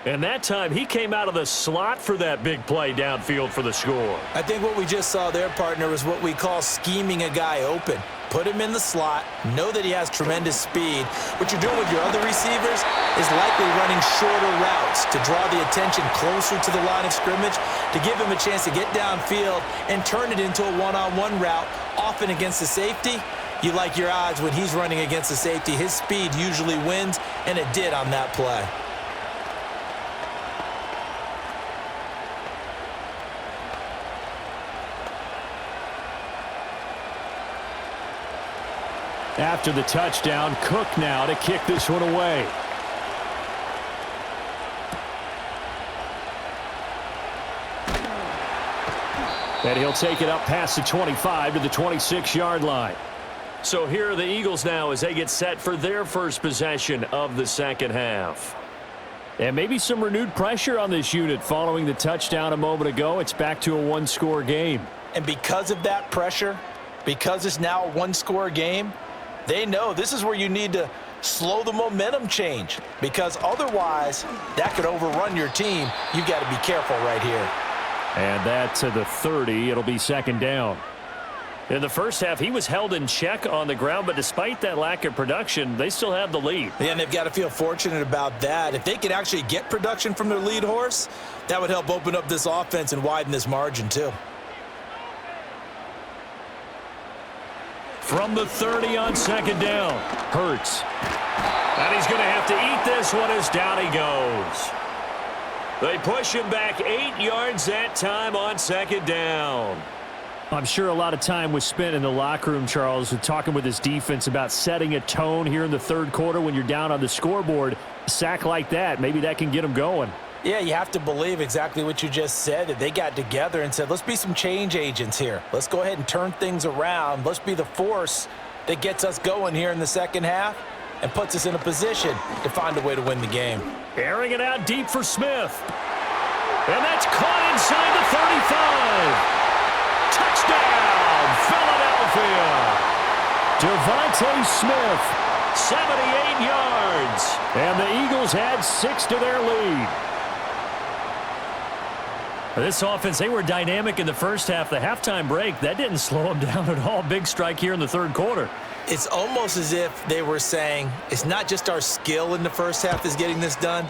[SPEAKER 1] And that time, he came out of the slot for that big play downfield for the score.
[SPEAKER 2] I think what we just saw there, partner, was what we call scheming a guy open. Put him in the slot, know that he has tremendous speed. What you're doing with your other receivers is likely running shorter routes to draw the attention closer to the line of scrimmage, to give him a chance to get downfield and turn it into a one-on-one route, often against the safety. You like your odds when he's running against the safety. His speed usually wins, and it did on that play.
[SPEAKER 3] After the touchdown, Cook now to kick this one away. And he'll take it up past the 25 to the 26-yard line.
[SPEAKER 1] So here are the Eagles now as they get set for their first possession of the second half.
[SPEAKER 3] And maybe some renewed pressure on this unit following the touchdown a moment ago. It's back to a one-score game.
[SPEAKER 2] And because of that pressure, because it's now a one-score game, they know this is where you need to slow the momentum change, because otherwise that could overrun your team. You've got to be careful right here.
[SPEAKER 3] And that to the 30. It'll be 2nd down.
[SPEAKER 1] In the first half, he was held in check on the ground, but despite that lack of production, they still have the lead.
[SPEAKER 2] Yeah, and they've got to feel fortunate about that. If they could actually get production from their lead horse, that would help open up this offense and widen this margin too.
[SPEAKER 1] From the 30 on 2nd down.
[SPEAKER 3] Hurts.
[SPEAKER 1] And he's going to have to eat this one as down he goes. They push him back 8 yards that time on second down.
[SPEAKER 3] I'm sure a lot of time was spent in the locker room, Charles, with talking with his defense about setting a tone here in the third quarter when you're down on the scoreboard. A sack like that, maybe that can get him going.
[SPEAKER 2] Yeah, you have to believe exactly what you just said, that they got together and said, let's be some change agents here. Let's go ahead and turn things around. Let's be the force that gets us going here in the second half and puts us in a position to find a way to win the game.
[SPEAKER 1] Airing it out deep for Smith. And that's caught inside the 35. Touchdown, Philadelphia. Devontae Smith, 78 yards.
[SPEAKER 3] And the Eagles add 6 to their lead.
[SPEAKER 1] This offense, they were dynamic in the first half. The halftime break, that didn't slow them down at all. Big strike here in the third quarter.
[SPEAKER 2] It's almost as if they were saying, it's not just our skill in the first half that's getting this done,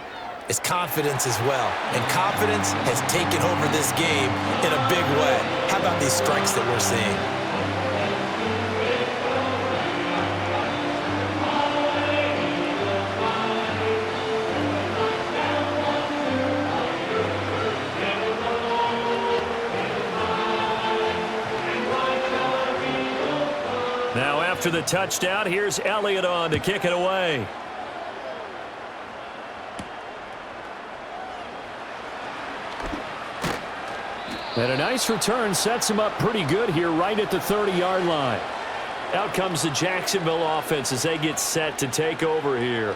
[SPEAKER 2] it's confidence as well. And confidence has taken over this game in a big way. How about these strikes that we're seeing?
[SPEAKER 1] Now after the touchdown, here's Elliott on to kick it away.
[SPEAKER 3] And a nice return sets him up pretty good here right at the 30-yard line.
[SPEAKER 1] Out comes the Jacksonville offense as they get set to take over here.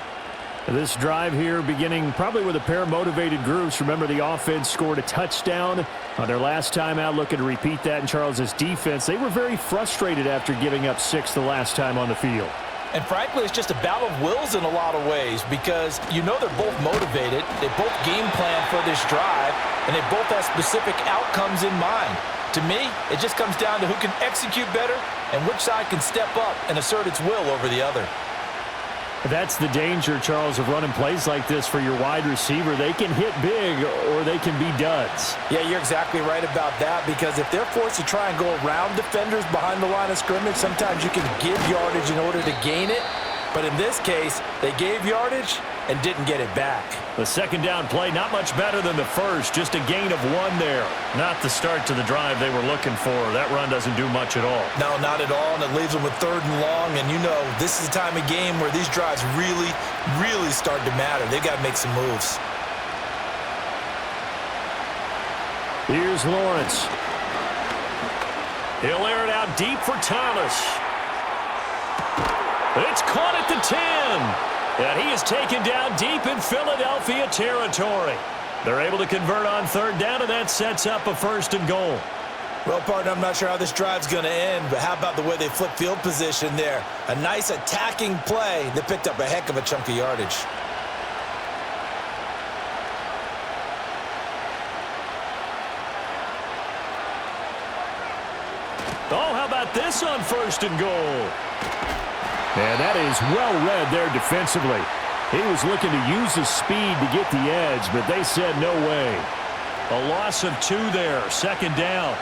[SPEAKER 3] This drive here beginning probably with a pair of motivated groups. Remember, the offense scored a touchdown on their last time out, looking to repeat that in Charles's defense. They were very frustrated after giving up 6 the last time on the field.
[SPEAKER 2] And frankly, it's just a battle of wills in a lot of ways because you know they're both motivated. They both game plan for this drive, and they both have specific outcomes in mind. To me, it just comes down to who can execute better and which side can step up and assert its will over the other.
[SPEAKER 3] That's the danger, Charles, of running plays like this for your wide receiver. They can hit big or they can be duds.
[SPEAKER 2] Yeah, you're exactly right about that because if they're forced to try and go around defenders behind the line of scrimmage, sometimes you can give yardage in order to gain it. But in this case, they gave yardage and didn't get it back.
[SPEAKER 1] The second down play, not much better than the first, just a gain of 1 there. Not the start to the drive they were looking for. That run doesn't do much at all.
[SPEAKER 2] No, not at all, and it leaves them with 3rd and long, and you know this is the time of game where these drives really, really start to matter. They've got to make some moves.
[SPEAKER 3] Here's Lawrence.
[SPEAKER 1] He'll air it out deep for Thomas. It's caught at the 10. And he is taken down deep in Philadelphia territory. They're able to convert on 3rd down, and that sets up a 1st and goal.
[SPEAKER 2] Well, partner, I'm not sure how this drive's going to end, but how about the way they flip field position there? A nice attacking play that picked up a heck of a chunk of yardage.
[SPEAKER 1] Oh, how about this on 1st and goal?
[SPEAKER 3] And that is well read there defensively. He was looking to use his speed to get the edge, but they said no way.
[SPEAKER 1] A loss of 2 there, 2nd down.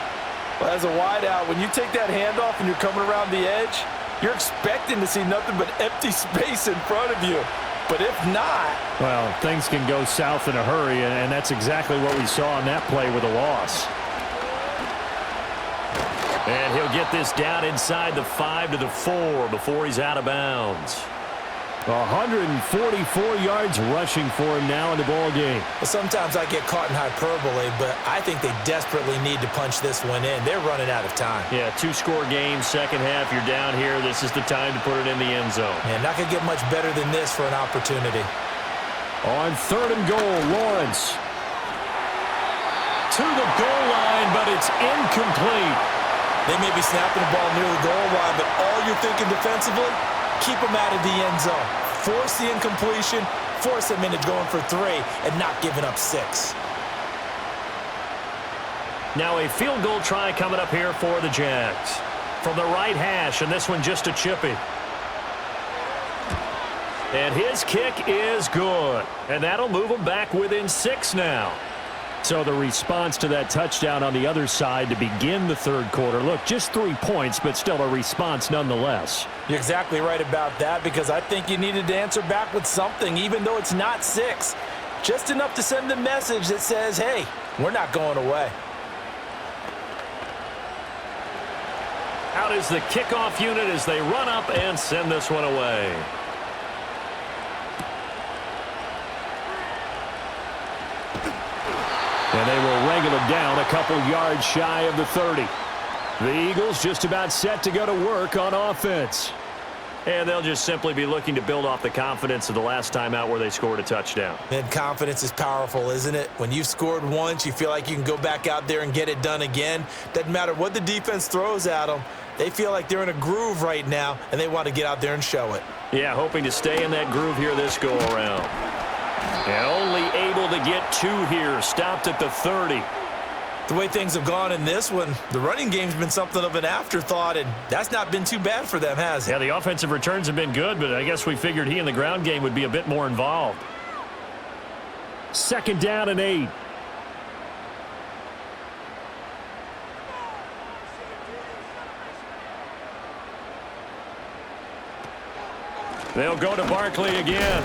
[SPEAKER 2] Well, as a wideout, when you take that handoff and you're coming around the edge, you're expecting to see nothing but empty space in front of you. But if not...
[SPEAKER 3] Well, things can go south in a hurry, and that's exactly what we saw on that play with a loss.
[SPEAKER 1] And he'll get this down inside the 5 to the 4 before he's out of bounds.
[SPEAKER 3] 144 yards rushing for him now in the ball game.
[SPEAKER 2] Well, sometimes I get caught in hyperbole, but I think they desperately need to punch this one in. They're running out of time.
[SPEAKER 1] Yeah, 2-score game, second half, you're down here. This is the time to put it in the end zone.
[SPEAKER 2] And not going to get much better than this for an opportunity.
[SPEAKER 3] On 3rd and goal, Lawrence.
[SPEAKER 1] To the goal line, but it's incomplete.
[SPEAKER 2] They may be snapping the ball near the goal line, but all you're thinking defensively, keep them out of the end zone. Force the incompletion, force them into going for 3, and not giving up 6.
[SPEAKER 1] Now a field goal try coming up here for the Jags. From the right hash, and this one just a chippy. And his kick is good. And that'll move them back within 6 now.
[SPEAKER 3] So the response to that touchdown on the other side to begin the third quarter. Look, just 3 points, but still a response nonetheless.
[SPEAKER 4] You're exactly right about that, because I think you needed to answer back with something, even though it's not 6. Just enough to send a message that says, hey, we're not going away.
[SPEAKER 1] Out is the kickoff unit as they run up and send this one away.
[SPEAKER 3] And they will wrangle him down a couple yards shy of the 30. The Eagles just about set to go to work on offense.
[SPEAKER 1] And they'll just simply be looking to build off the confidence of the last time out where they scored a touchdown.
[SPEAKER 4] And confidence is powerful, isn't it? When you've scored once, you feel like you can go back out there and get it done again. Doesn't matter what the defense throws at them. They feel like they're in a groove right now, and they want to get out there and show it.
[SPEAKER 1] Yeah, hoping to stay in that groove here this go-around. And only able to get 2 here, stopped at the 30.
[SPEAKER 4] The way things have gone in this one, the running game's been something of an afterthought, and that's not been too bad for them, has it?
[SPEAKER 1] Yeah, the offensive returns have been good, but I guess we figured he in the ground game would be a bit more involved.
[SPEAKER 3] 2nd down and 8.
[SPEAKER 1] They'll go to Barkley again.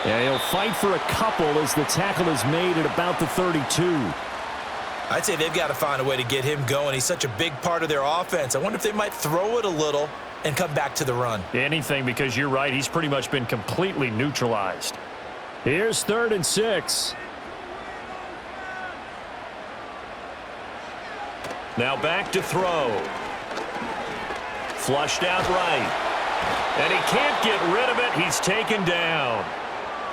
[SPEAKER 3] Yeah, he'll fight for a couple as the tackle is made at about the 32.
[SPEAKER 4] I'd say they've got to find a way to get him going. He's such a big part of their offense. I wonder if they might throw it a little and come back to the run.
[SPEAKER 1] Anything, because you're right. He's pretty much been completely neutralized.
[SPEAKER 3] Here's 3rd and 6.
[SPEAKER 1] Now back to throw. Flushed out right. And he can't get rid of it. He's taken down.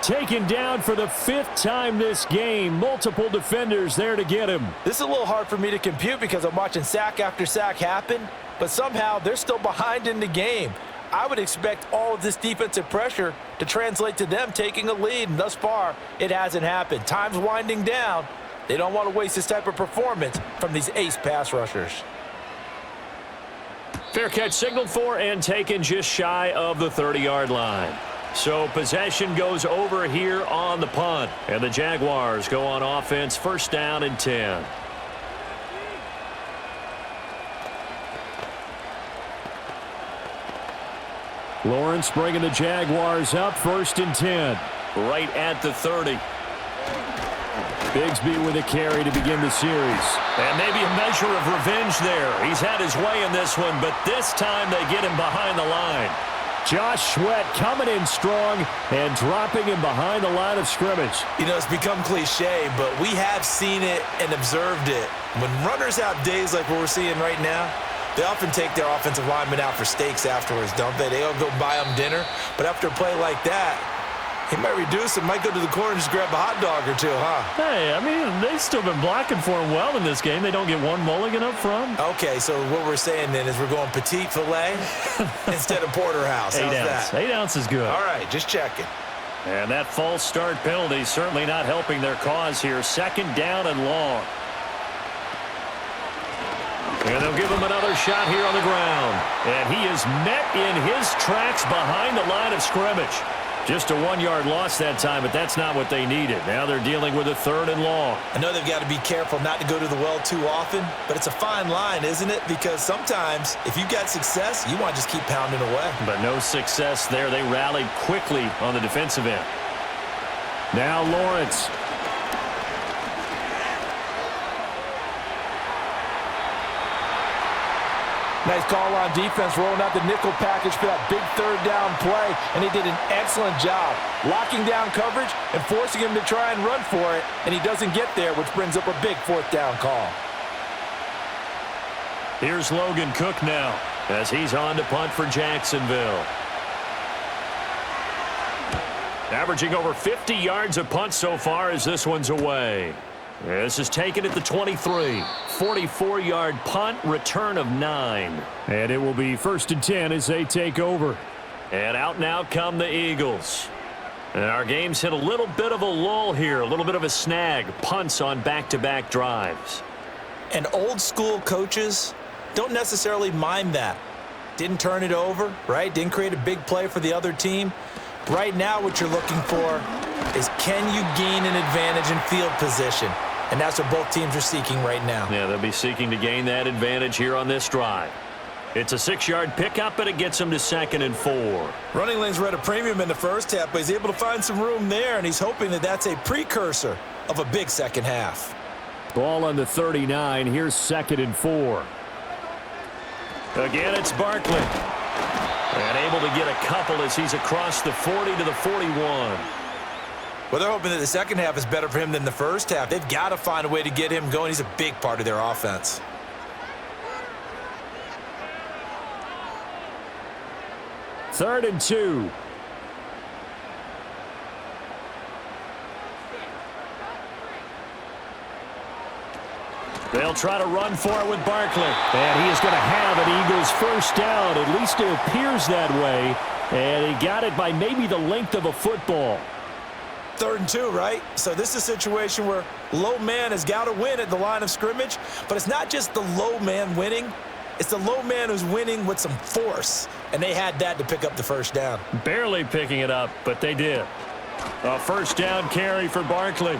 [SPEAKER 3] Taken down for the 5th time this game. Multiple defenders there to get him.
[SPEAKER 4] This is a little hard for me to compute because I'm watching sack after sack happen, but somehow they're still behind in the game. I would expect all of this defensive pressure to translate to them taking a lead, and thus far, it hasn't happened. Time's winding down. They don't want to waste this type of performance from these ace pass rushers.
[SPEAKER 1] Fair catch signaled for and taken just shy of the 30-yard line. So possession goes over here on the punt. And the Jaguars go on offense, 1st down and 10.
[SPEAKER 3] Lawrence bringing the Jaguars up, 1st and 10.
[SPEAKER 1] Right at the 30.
[SPEAKER 3] Bigsby with a carry to begin the series.
[SPEAKER 1] And maybe a measure of revenge there. He's had his way in this one, but this time they get him behind the line.
[SPEAKER 3] Josh Sweat coming in strong and dropping him behind the line of scrimmage.
[SPEAKER 4] You know, it's become cliche, but we have seen it and observed it. When runners have days like what we're seeing right now, they often take their offensive linemen out for steaks afterwards, don't they? They'll go buy them dinner, but after a play like that, he might reduce it, might go to the corner and just grab a hot dog or 2, huh?
[SPEAKER 1] Hey, I mean, they've still been blocking for him well in this game. They don't get one mulligan up front.
[SPEAKER 4] Okay, so what we're saying then is we're going petite filet instead of porterhouse. How's that?
[SPEAKER 1] 8 ounce is good.
[SPEAKER 4] All right, just checking.
[SPEAKER 1] And that false start penalty certainly not helping their cause here. 2nd down and long. And they'll give him another shot here on the ground. And he is met in his tracks behind the line of scrimmage. Just a 1-yard loss that time, but that's not what they needed. Now they're dealing with a 3rd and long.
[SPEAKER 4] I know they've got to be careful not to go to the well too often, but it's a fine line, isn't it? Because sometimes if you've got success, you want to just keep pounding away.
[SPEAKER 1] But no success there. They rallied quickly on the defensive end.
[SPEAKER 3] Now Lawrence.
[SPEAKER 4] Nice call on defense, rolling out the nickel package for that big 3rd down play, and he did an excellent job locking down coverage and forcing him to try and run for it, and he doesn't get there, which brings up a big 4th down call.
[SPEAKER 1] Here's Logan Cook now as he's on to punt for Jacksonville. Averaging over 50 yards a punt so far as this one's away. This is taken at the 23. 44-yard punt, return of 9.
[SPEAKER 3] And it will be 1st and 10 as they take over.
[SPEAKER 1] And out now come the Eagles. And our game's hit a little bit of a lull here, a little bit of a snag. Punts on back-to-back drives.
[SPEAKER 4] And old school coaches don't necessarily mind that. Didn't turn it over, right? Didn't create a big play for the other team. Right now what you're looking for is, can you gain an advantage in field position? And that's what both teams are seeking right now.
[SPEAKER 1] Yeah, they'll be seeking to gain that advantage here on this drive. It's a 6-yard pickup, and it gets them to 2nd and 4.
[SPEAKER 2] Running lanes were at a premium in the first half, but he's able to find some room there, and he's hoping that that's a precursor of a big second half.
[SPEAKER 3] Ball on the 39. Here's 2nd and 4.
[SPEAKER 1] Again, it's Barkley. And able to get a couple as he's across the 40 to the 41.
[SPEAKER 2] Well, they're hoping that the second half is better for him than the first half. They've got to find a way to get him going. He's a big part of their offense.
[SPEAKER 3] Third and 2.
[SPEAKER 1] They'll try to run for it with Barkley.
[SPEAKER 3] And he is going to have an Eagles first down. At least it appears that way. And he got it by maybe the length of a football.
[SPEAKER 2] 3rd and 2, right? So this is a situation where low man has got to win at the line of scrimmage. But it's not just the low man winning. It's the low man who's winning with some force. And they had that to pick up the first down.
[SPEAKER 1] Barely picking it up, but they did. A first down carry for Barkley.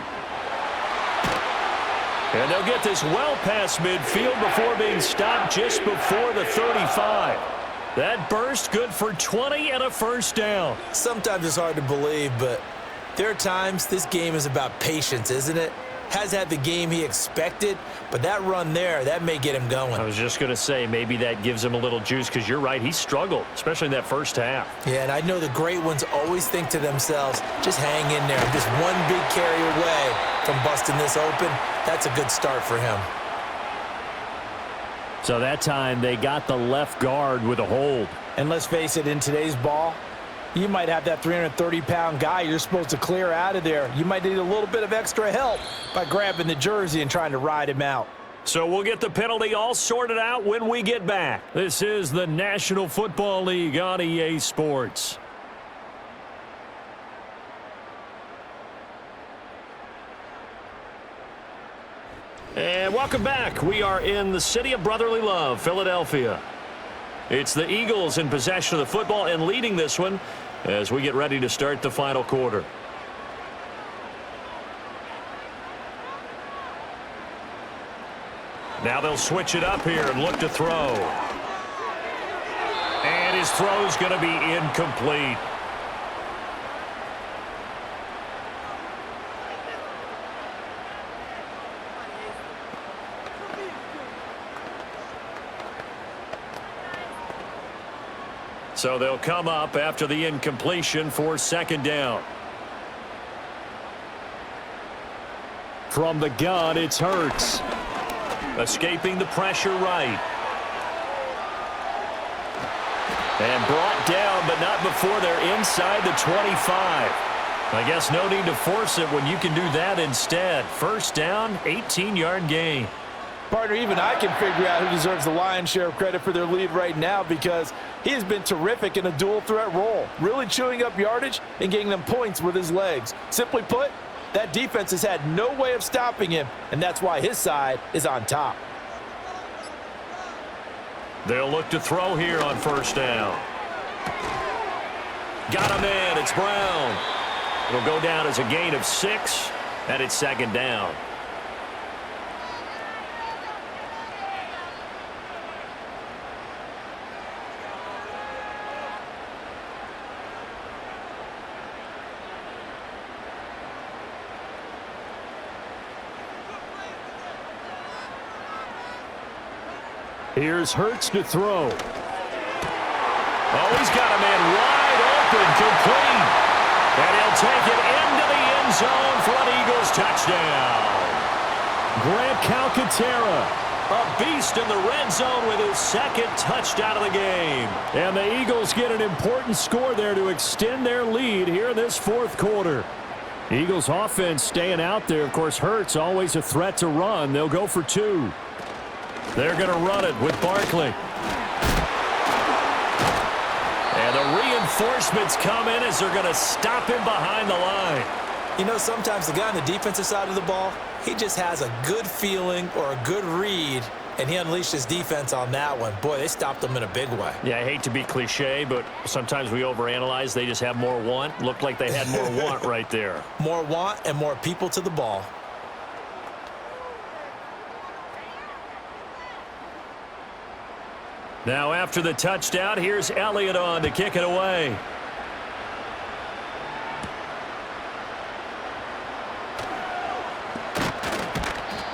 [SPEAKER 1] And they'll get this well past midfield before being stopped just before the 35. That burst good for 20 and a first down.
[SPEAKER 2] Sometimes it's hard to believe, but there are times this game is about patience, isn't it? Has had the game he expected, but that run there, that may get him going.
[SPEAKER 1] I was just going to say, maybe that gives him a little juice, because you're right, he struggled, especially in that first half.
[SPEAKER 2] Yeah, and I know the great ones always think to themselves, just hang in there. Just one big carry away from busting this open. That's a good start for him.
[SPEAKER 3] So that time they got the left guard with a hold.
[SPEAKER 4] And let's face it, in today's ball, you might have that 330-pound guy you're supposed to clear out of there. You might need a little bit of extra help by grabbing the jersey and trying to ride him out.
[SPEAKER 1] So we'll get the penalty all sorted out when we get back. This is the National Football League on EA Sports. And welcome back. We are in the city of brotherly love, Philadelphia. It's the Eagles in possession of the football and leading this one as we get ready to start the final quarter. Now they'll switch it up here and look to throw. And his throw's going to be incomplete. So they'll come up after the incompletion for 2nd down.
[SPEAKER 3] From the gun, it's Hurts.
[SPEAKER 1] Escaping the pressure right. And brought down, but not before they're inside the 25. I guess no need to force it when you can do that instead. First down, 18-yard gain.
[SPEAKER 4] Partner, even I can figure out who deserves the lion's share of credit for their lead right now, because he has been terrific in a dual threat role, really chewing up yardage and getting them points with his legs. Simply put, that defense has had no way of stopping him, and that's why his side is on top.
[SPEAKER 1] They'll look to throw here on first down. Got him in. It's Brown. It'll go down as a gain of 6, and it's 2nd down.
[SPEAKER 3] Here's Hurts to throw.
[SPEAKER 1] Oh, he's got a man wide open, complete. And he'll take it into the end zone for an Eagles touchdown.
[SPEAKER 3] Grant Calcaterra.
[SPEAKER 1] A beast in the red zone with his 2nd touchdown of the game.
[SPEAKER 3] And the Eagles get an important score there to extend their lead here in this 4th quarter. Eagles offense staying out there. Of course, Hurts always a threat to run. They'll go for 2.
[SPEAKER 1] They're going to run it with Barkley. And the reinforcements come in as they're going to stop him behind the line.
[SPEAKER 2] You know, sometimes the guy on the defensive side of the ball, he just has a good feeling or a good read, and he unleashed his defense on that one. Boy, they stopped him in a big way.
[SPEAKER 1] Yeah, I hate to be cliche, but sometimes we overanalyze. They just have more want. Looked like they had more want right there.
[SPEAKER 2] More want and more people to the ball.
[SPEAKER 1] Now after the touchdown, here's Elliott on to kick it away.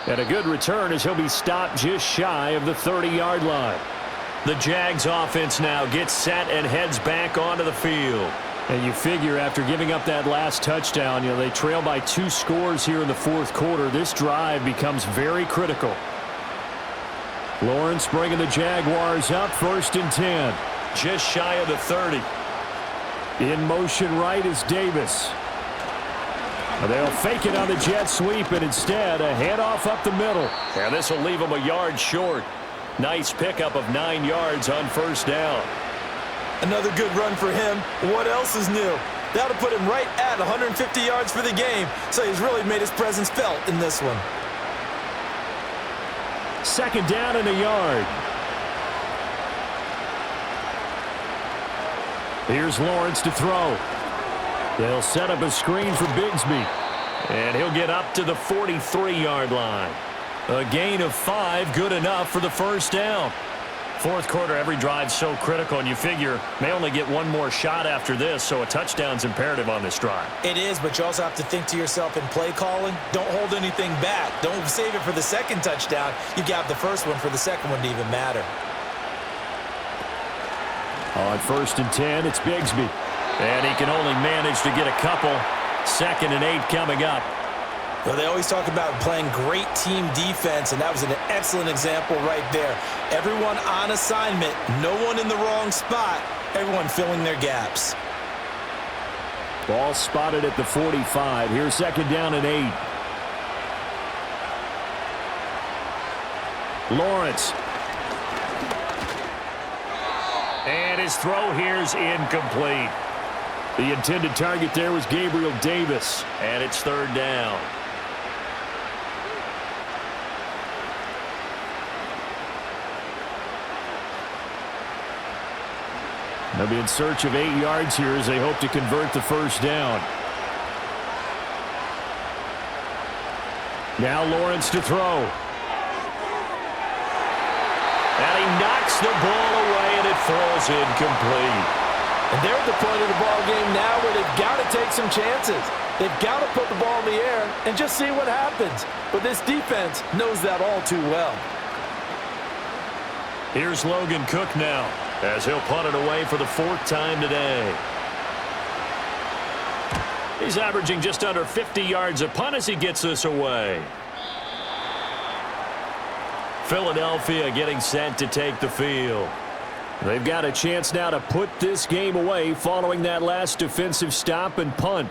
[SPEAKER 3] And a good return as he'll be stopped just shy of the 30-yard line.
[SPEAKER 1] The Jags offense now gets set and heads back onto the field.
[SPEAKER 3] And you figure after giving up that last touchdown, they trail by 2 scores here in the fourth quarter. This drive becomes very critical. Lawrence bringing the Jaguars up, 1st and 10.
[SPEAKER 1] Just shy of the 30.
[SPEAKER 3] In motion right is Davis. They'll fake it on the jet sweep, and instead a handoff up the middle.
[SPEAKER 1] And this will leave them a yard short. Nice pickup of 9 yards on 1st down.
[SPEAKER 4] Another good run for him. What else is new? That'll put him right at 150 yards for the game, so he's really made his presence felt in this one.
[SPEAKER 3] 2nd down and a yard. Here's Lawrence to throw. They'll set up a screen for Bigsby.
[SPEAKER 1] And he'll get up to the 43-yard line. A gain of 5, good enough for the 1st down. Fourth quarter, every drive so critical, and you figure may only get one more shot after this, so a touchdown's imperative on this drive.
[SPEAKER 4] It is, but you also have to think to yourself in play calling, don't hold anything back. Don't save it for the 2nd touchdown. You got the 1st one for the 2nd one to even matter.
[SPEAKER 3] On 1st and 10, it's Bigsby.
[SPEAKER 1] And he can only manage to get a couple. 2nd and 8 coming up.
[SPEAKER 4] Well, they always talk about playing great team defense, and that was an excellent example right there. Everyone on assignment, no one in the wrong spot, everyone filling their gaps.
[SPEAKER 3] Ball spotted at the 45. Here's 2nd down and 8. Lawrence.
[SPEAKER 1] And his throw here's incomplete.
[SPEAKER 3] The intended target there was Gabriel Davis.
[SPEAKER 1] And it's 3rd down.
[SPEAKER 3] They'll be in search of 8 yards here as they hope to convert the 1st down. Now Lawrence to throw.
[SPEAKER 1] And he knocks the ball away, and it falls incomplete.
[SPEAKER 4] And they're at the point of the ball game now where they've got to take some chances. They've got to put the ball in the air and just see what happens. But this defense knows that all too well.
[SPEAKER 1] Here's Logan Cook now, as he'll punt it away for the 4th time today. He's averaging just under 50 yards a punt as he gets this away. Philadelphia getting set to take the field.
[SPEAKER 3] They've got a chance now to put this game away following that last defensive stop and punt.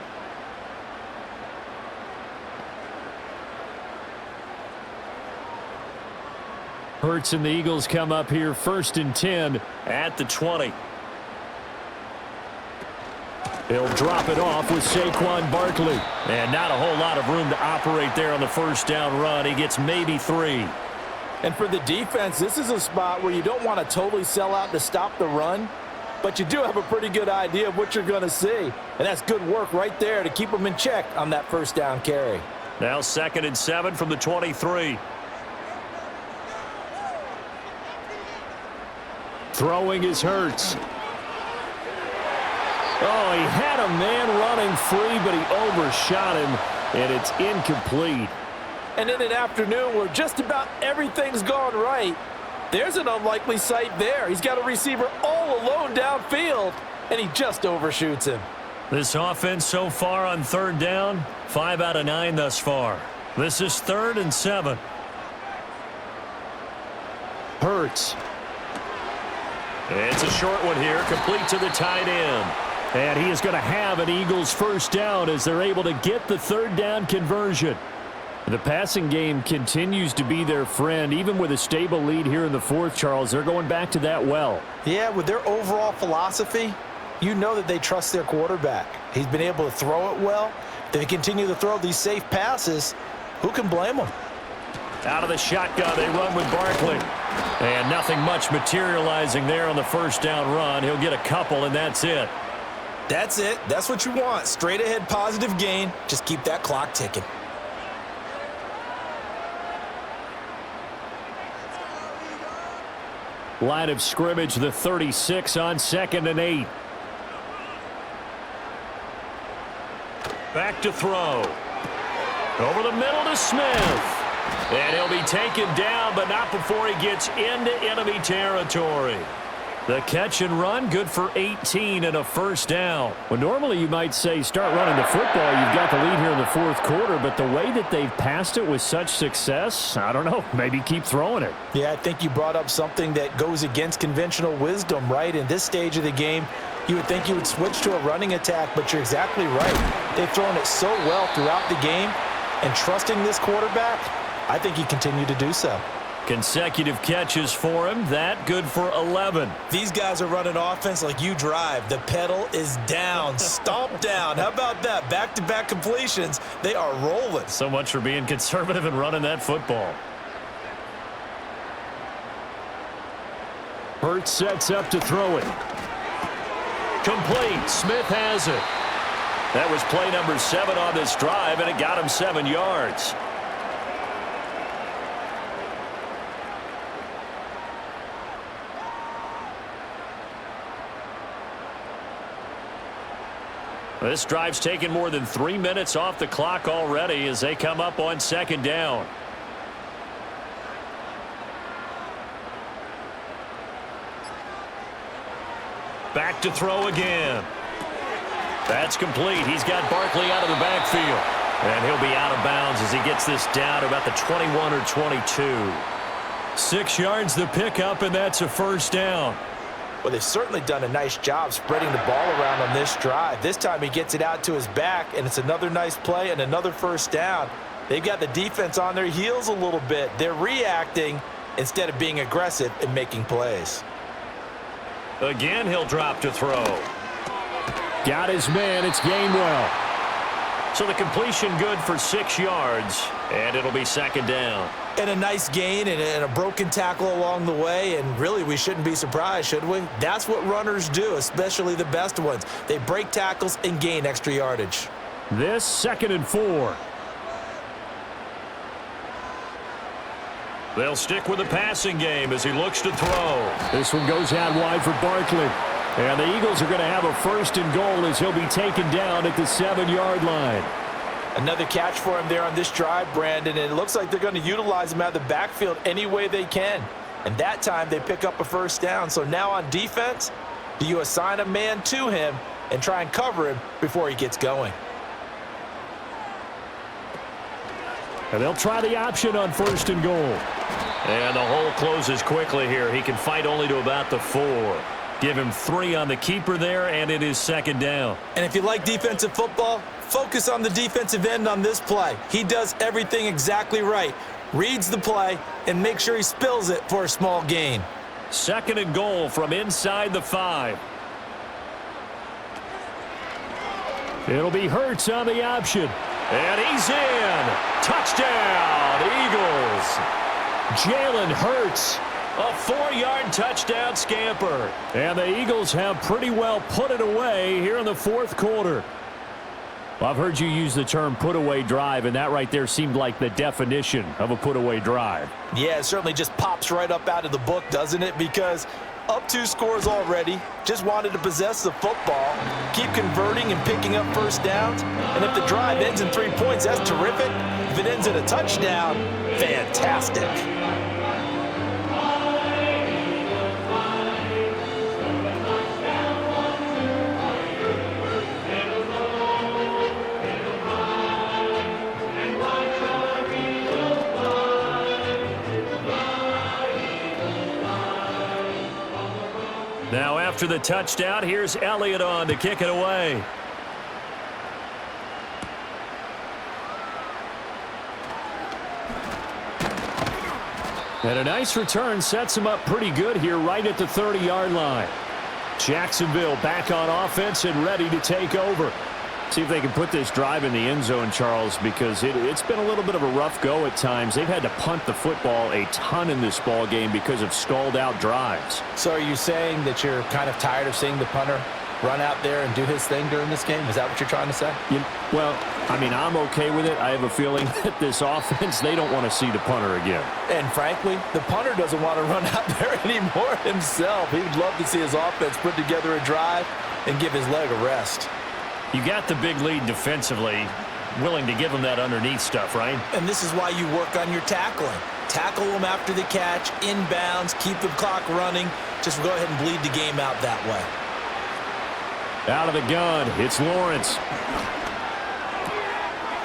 [SPEAKER 3] Hurts and the Eagles come up here 1st and 10
[SPEAKER 1] at the 20.
[SPEAKER 3] He'll drop it off with Saquon Barkley.
[SPEAKER 1] And not a whole lot of room to operate there on the 1st down run. He gets maybe 3.
[SPEAKER 4] And for the defense, this is a spot where you don't want to totally sell out to stop the run, but you do have a pretty good idea of what you're going to see. And that's good work right there to keep them in check on that 1st down carry.
[SPEAKER 1] Now 2nd and 7 from the 23.
[SPEAKER 3] Throwing is Hurts. Oh, he had a man running free, but he overshot him, and it's incomplete.
[SPEAKER 4] And in an afternoon where just about everything's gone right, there's an unlikely sight there. He's got a receiver all alone downfield, and he just overshoots him.
[SPEAKER 1] This offense so far on 3rd down, 5 out of 9 thus far. This is 3rd and 7.
[SPEAKER 3] Hurts.
[SPEAKER 1] It's a short one here, complete to the tight end.
[SPEAKER 3] And he is going to have an Eagles 1st down as they're able to get the 3rd down conversion. The passing game continues to be their friend. Even with a stable lead here in the 4th, Charles, they're going back to that well.
[SPEAKER 4] Yeah, with their overall philosophy, you know that they trust their quarterback. He's been able to throw it well. If they continue to throw these safe passes, who can blame them?
[SPEAKER 1] Out of the shotgun, they run with Barkley. And nothing much materializing there on the 1st down run. He'll get a couple, and that's it.
[SPEAKER 4] That's it. That's what you want. Straight ahead positive gain. Just keep that clock ticking.
[SPEAKER 3] Line of scrimmage, the 36 on 2nd and 8.
[SPEAKER 1] Back to throw. Over the middle to Smith. And he'll be taken down, but not before he gets into enemy territory. The catch and run, good for 18 and a first down.
[SPEAKER 3] Well, normally you might say start running the football. You've got the lead here in the fourth quarter, but the way that they've passed it with such success, I don't know, maybe keep throwing it.
[SPEAKER 2] Yeah, I think you brought up something that goes against conventional wisdom, right? In this stage of the game, you would think you would switch to a running attack, but you're exactly right. They've thrown it so well throughout the game, and trusting this quarterback, I think he continued to do so.
[SPEAKER 1] Consecutive catches for him. That good for 11.
[SPEAKER 2] These guys are running offense like you drive. The pedal is down, stomp down. How about that? Back-to-back completions. They are rolling.
[SPEAKER 1] So much for being conservative and running that football.
[SPEAKER 3] Hurts sets up to throw it.
[SPEAKER 1] Complete. Smith has it. That was play number 7 on this drive, and it got him 7 yards. This drive's taken more than 3 minutes off the clock already as they come up on 2nd down. Back to throw again. That's complete. He's got Barkley out of the backfield. And he'll be out of bounds as he gets this down to about the 21 or 22. 6 yards the pickup, and that's a first down.
[SPEAKER 2] Well, they've certainly done a nice job spreading the ball around on this drive. This time he gets it out to his back, and it's another nice play and another first down. They've got the defense on their heels a little bit. They're reacting instead of being aggressive and making plays.
[SPEAKER 1] Again, he'll drop to throw.
[SPEAKER 3] Got his man. It's Gainwell.
[SPEAKER 1] So the completion good for 6 yards, and it'll be 2nd down.
[SPEAKER 2] And a nice gain and a broken tackle along the way, and really we shouldn't be surprised, should we? That's what runners do, especially the best ones. They break tackles and gain extra yardage.
[SPEAKER 3] This 2nd and 4.
[SPEAKER 1] They'll stick with the passing game as he looks to throw.
[SPEAKER 3] This one goes out wide for Barkley. And the Eagles are going to have a 1st and goal as he'll be taken down at the 7-yard line.
[SPEAKER 2] Another catch for him there on this drive, Brandon, and it looks like they're going to utilize him out of the backfield any way they can. And that time they pick up a first down. So now on defense, do you assign a man to him and try and cover him before he gets going?
[SPEAKER 3] And they'll try the option on 1st and goal.
[SPEAKER 1] And the hole closes quickly here. He can fight only to about the 4. Give him 3 on the keeper there, and it is 2nd down.
[SPEAKER 2] And if you like defensive football, focus on the defensive end on this play. He does everything exactly right. Reads the play and makes sure he spills it for a small gain.
[SPEAKER 1] 2nd and goal from inside the 5.
[SPEAKER 3] It'll be Hurts on the option.
[SPEAKER 1] And he's in. Touchdown, Eagles.
[SPEAKER 3] Jalen Hurts.
[SPEAKER 1] A 4-yard touchdown scamper.
[SPEAKER 3] And the Eagles have pretty well put it away here in the 4th quarter. Well, I've heard you use the term put-away drive, and that right there seemed like the definition of a put-away drive.
[SPEAKER 2] Yeah, it certainly just pops right up out of the book, doesn't it? Because up 2 scores already, just wanted to possess the football, keep converting and picking up first downs. And if the drive ends in 3 points, that's terrific. If it ends in a touchdown, fantastic.
[SPEAKER 1] Now after the touchdown, here's Elliott on to kick it away.
[SPEAKER 3] And a nice return sets him up pretty good here right at the 30-yard line. Jacksonville back on offense and ready to take over. See if they can put this drive in the end zone, Charles, because it's been a little bit of a rough go at times. They've had to punt the football a ton in this ball game because of stalled-out drives.
[SPEAKER 2] So are you saying that you're kind of tired of seeing the punter run out there and do his thing during this game? Is that what you're trying to say?
[SPEAKER 3] Well, I mean, I'm okay with it. I have a feeling that this offense, they don't want to see the punter again.
[SPEAKER 4] And frankly, the punter doesn't want to run out there anymore himself. He would love to see his offense put together a drive and give his leg a rest.
[SPEAKER 1] You got the big lead defensively, willing to give them that underneath stuff, right?
[SPEAKER 4] And this is why you work on your tackling. Tackle them after the catch, inbounds, keep the clock running. Just go ahead and bleed the game out that way.
[SPEAKER 3] Out of the gun, it's Lawrence.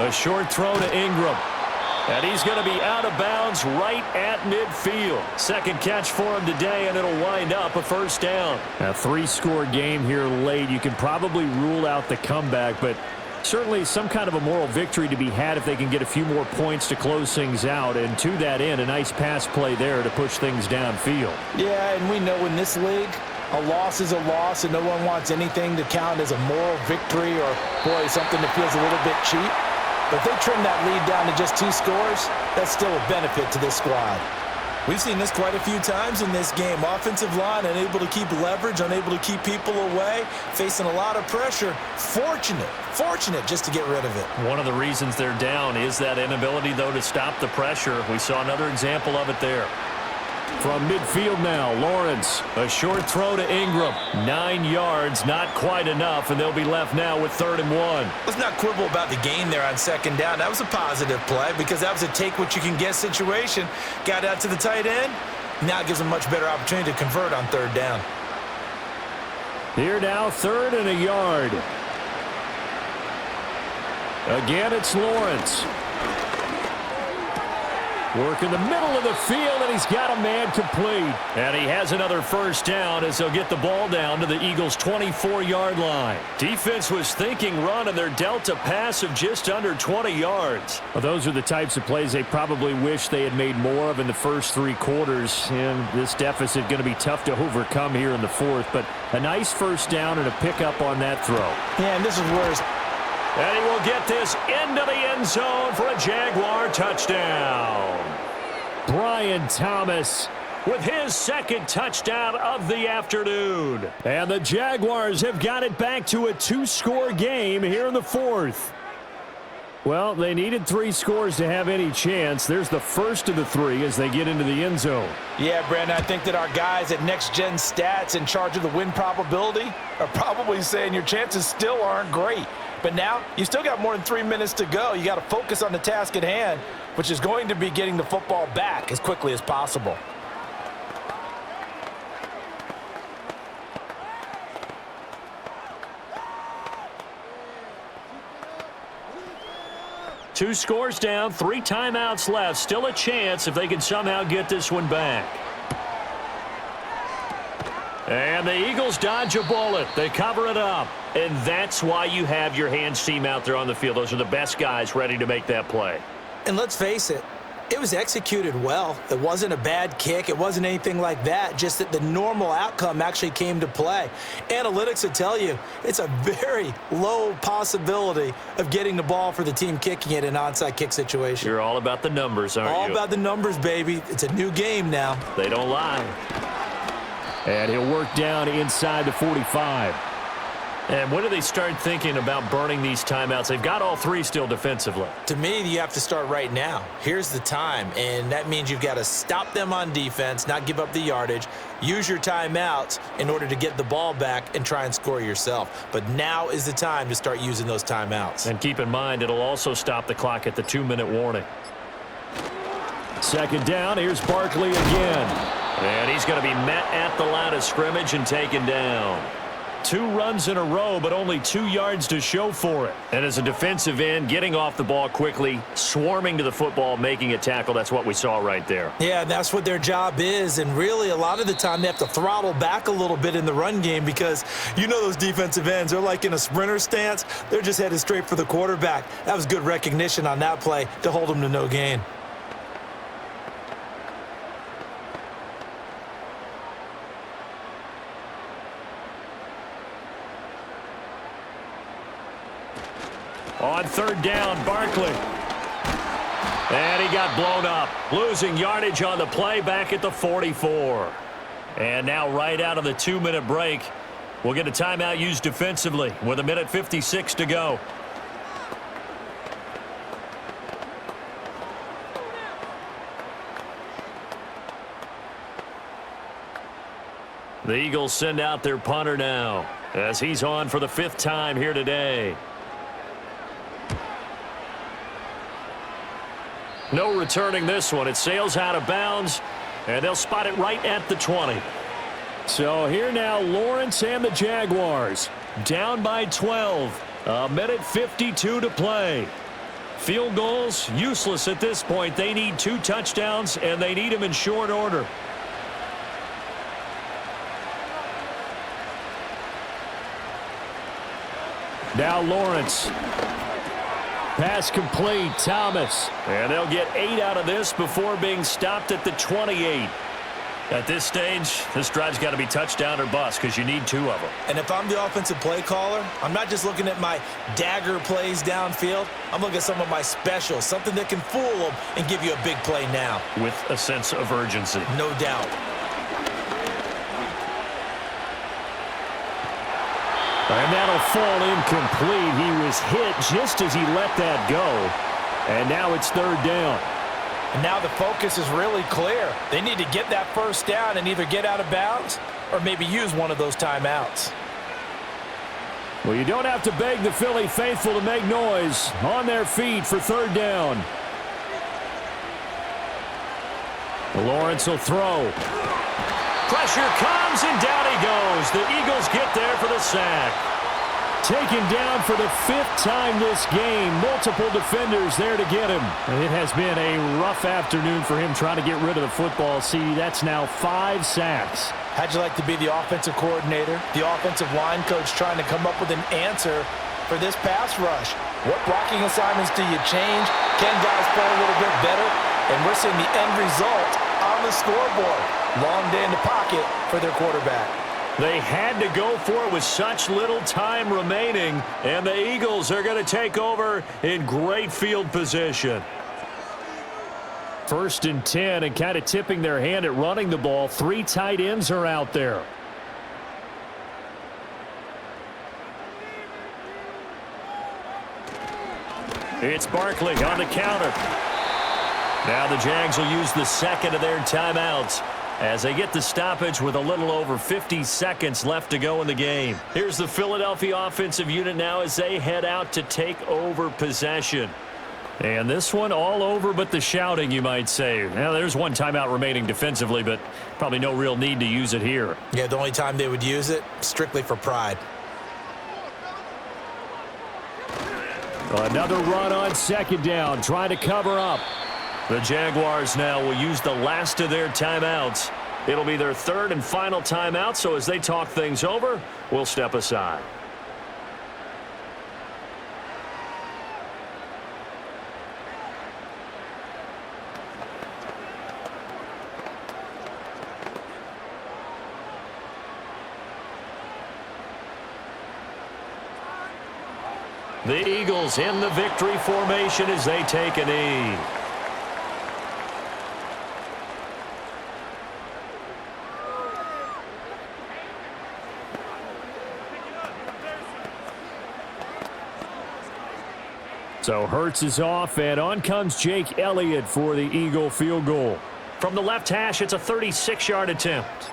[SPEAKER 1] A short throw to Ingram. And he's going to be out of bounds right at midfield. Second catch for him today, and it'll wind up a first down.
[SPEAKER 3] A 3-score game here late. You can probably rule out the comeback, but certainly some kind of a moral victory to be had if they can get a few more points to close things out. And to that end, a nice pass play there to push things downfield.
[SPEAKER 4] Yeah, and we know in this league, a loss is a loss, and no one wants anything to count as a moral victory or, boy, something that feels a little bit cheap. But if they trim that lead down to just 2 scores, that's still a benefit to this squad. We've seen this quite a few times in this game. Offensive line unable to keep leverage, unable to keep people away, facing a lot of pressure. Fortunate just to get rid of it.
[SPEAKER 1] One of the reasons they're down is that inability, though, to stop the pressure. We saw another example of it there.
[SPEAKER 3] From midfield now, Lawrence.
[SPEAKER 1] A short throw to Ingram. 9 yards, not quite enough, and they'll be left now with 3rd and 1.
[SPEAKER 4] Let's not quibble about the gain there on 2nd down. That was a positive play because that was a take-what-you-can-get situation. Got out to the tight end. Now it gives them a much better opportunity to convert on 3rd down.
[SPEAKER 3] Here now, 3rd and a yard. Again, it's Lawrence. Work in the middle of the field, and he's got a man complete.
[SPEAKER 1] And he has another first down as they'll get the ball down to the Eagles' 24-yard line. Defense was thinking run, and they're dealt a pass of just under 20 yards.
[SPEAKER 3] Well, those are the types of plays they probably wish they had made more of in the first 3 quarters. And this deficit going to be tough to overcome here in the 4th. But a nice first down and a pickup on that throw.
[SPEAKER 4] Yeah, and this is where
[SPEAKER 1] and he will get this into the end zone for a Jaguar touchdown.
[SPEAKER 3] Brian Thomas with his 2nd touchdown of the afternoon. And the Jaguars have got it back to a 2-score game here in the 4th. Well, they needed 3 scores to have any chance. There's the first of the 3 as they get into the end zone.
[SPEAKER 4] Yeah, Brandon, I think that our guys at Next Gen Stats in charge of the win probability are probably saying your chances still aren't great. But now you still got more than 3 minutes to go. You got to focus on the task at hand, which is going to be getting the football back as quickly as possible.
[SPEAKER 1] Two scores down, 3 timeouts left. Still a chance if they can somehow get this one back. And the Eagles dodge a bullet. They cover it up. And that's why you have your hands team out there on the field. Those are the best guys ready to make that play.
[SPEAKER 4] And let's face it, it was executed well. It wasn't a bad kick. It wasn't anything like that. Just that the normal outcome actually came to play. Analytics will tell you it's a very low possibility of getting the ball for the team kicking it in an onside kick situation.
[SPEAKER 1] You're all about the numbers, aren't you?
[SPEAKER 4] All about the numbers, baby. It's a new game now.
[SPEAKER 1] They don't lie.
[SPEAKER 3] And he'll work down inside the 45.
[SPEAKER 1] And when do they start thinking about burning these timeouts? They've got all 3 still defensively.
[SPEAKER 4] To me, you have to start right now. Here's the time, and that means you've got to stop them on defense, not give up the yardage, use your timeouts in order to get the ball back and try and score yourself. But now is the time to start using those timeouts.
[SPEAKER 1] And keep in mind, it'll also stop the clock at the 2-minute warning.
[SPEAKER 3] 2nd down, here's Barkley again.
[SPEAKER 1] And he's going to be met at the line of scrimmage and taken down. 2 runs in a row, but only 2 yards to show for it. And as a defensive end, getting off the ball quickly, swarming to the football, making a tackle, that's what we saw right there.
[SPEAKER 4] Yeah, that's what their job is. And really, a lot of the time, they have to throttle back a little bit in the run game because you know those defensive ends, they're like in a sprinter stance. They're just headed straight for the quarterback. That was good recognition on that play to hold them to no gain.
[SPEAKER 1] On 3rd down, Barkley. And he got blown up. Losing yardage on the play back at the 44. And now right out of the 2-minute break, we'll get a timeout used defensively with 1:56 to go. The Eagles send out their punter now as he's on for the 5th time here today. No returning this one. It sails out of bounds, and they'll spot it right at the 20.
[SPEAKER 3] So here now, Lawrence and the Jaguars down by 12. 1:52 to play. Field goals useless at this point. They need 2 touchdowns, and they need them in short order. Now Lawrence. Pass complete. Thomas.
[SPEAKER 1] And they'll get 8 out of this before being stopped at the 28. At this stage, this drive's got to be touchdown or bust because you need 2 of them.
[SPEAKER 2] And if I'm the offensive play caller, I'm not just looking at my dagger plays downfield. I'm looking at some of my specials, something that can fool them and give you a big play now.
[SPEAKER 1] With a sense of urgency.
[SPEAKER 2] No doubt.
[SPEAKER 3] And that'll fall incomplete. He was hit just as he let that go. And now it's 3rd down.
[SPEAKER 2] And now the focus is really clear. They need to get that 1st down and either get out of bounds or maybe use one of those timeouts.
[SPEAKER 3] Well, you don't have to beg the Philly faithful to make noise. On their feet for 3rd down. Lawrence will throw.
[SPEAKER 1] Pressure comes, and down he goes. The Eagles get there for the sack.
[SPEAKER 3] Taken down for the 5th time this game. Multiple defenders there to get him. It has been a rough afternoon for him trying to get rid of the football. See, that's now 5 sacks.
[SPEAKER 2] How'd you like to be the offensive coordinator, the offensive line coach trying to come up with an answer for this pass rush? What blocking assignments do you change? Can guys play a little bit better? And we're seeing the end result on the scoreboard. Long day in the pocket for their quarterback.
[SPEAKER 1] They had to go for it with such little time remaining, and the Eagles are going to take over in great field position.
[SPEAKER 3] 1st and 10, and kind of tipping their hand at running the ball. 3 tight ends are out there.
[SPEAKER 1] It's Barkley on the counter. Now the Jags will use the 2nd of their timeouts as they get the stoppage with a little over 50 seconds left to go in the game. Here's the Philadelphia offensive unit now as they head out to take over possession. And this one all over but the shouting, you might say. Now, there's 1 timeout remaining defensively, but probably no real need to use it here.
[SPEAKER 2] Yeah, the only time they would use it, strictly for pride.
[SPEAKER 3] Another run on 2nd down, trying to cover up.
[SPEAKER 1] The Jaguars now will use the last of their timeouts. It'll be their 3rd and final timeout, so as they talk things over, we'll step aside. The Eagles in the victory formation as they take a knee.
[SPEAKER 3] So Hurts is off, and on comes Jake Elliott for the Eagle field goal.
[SPEAKER 1] From the left hash, it's a 36-yard attempt.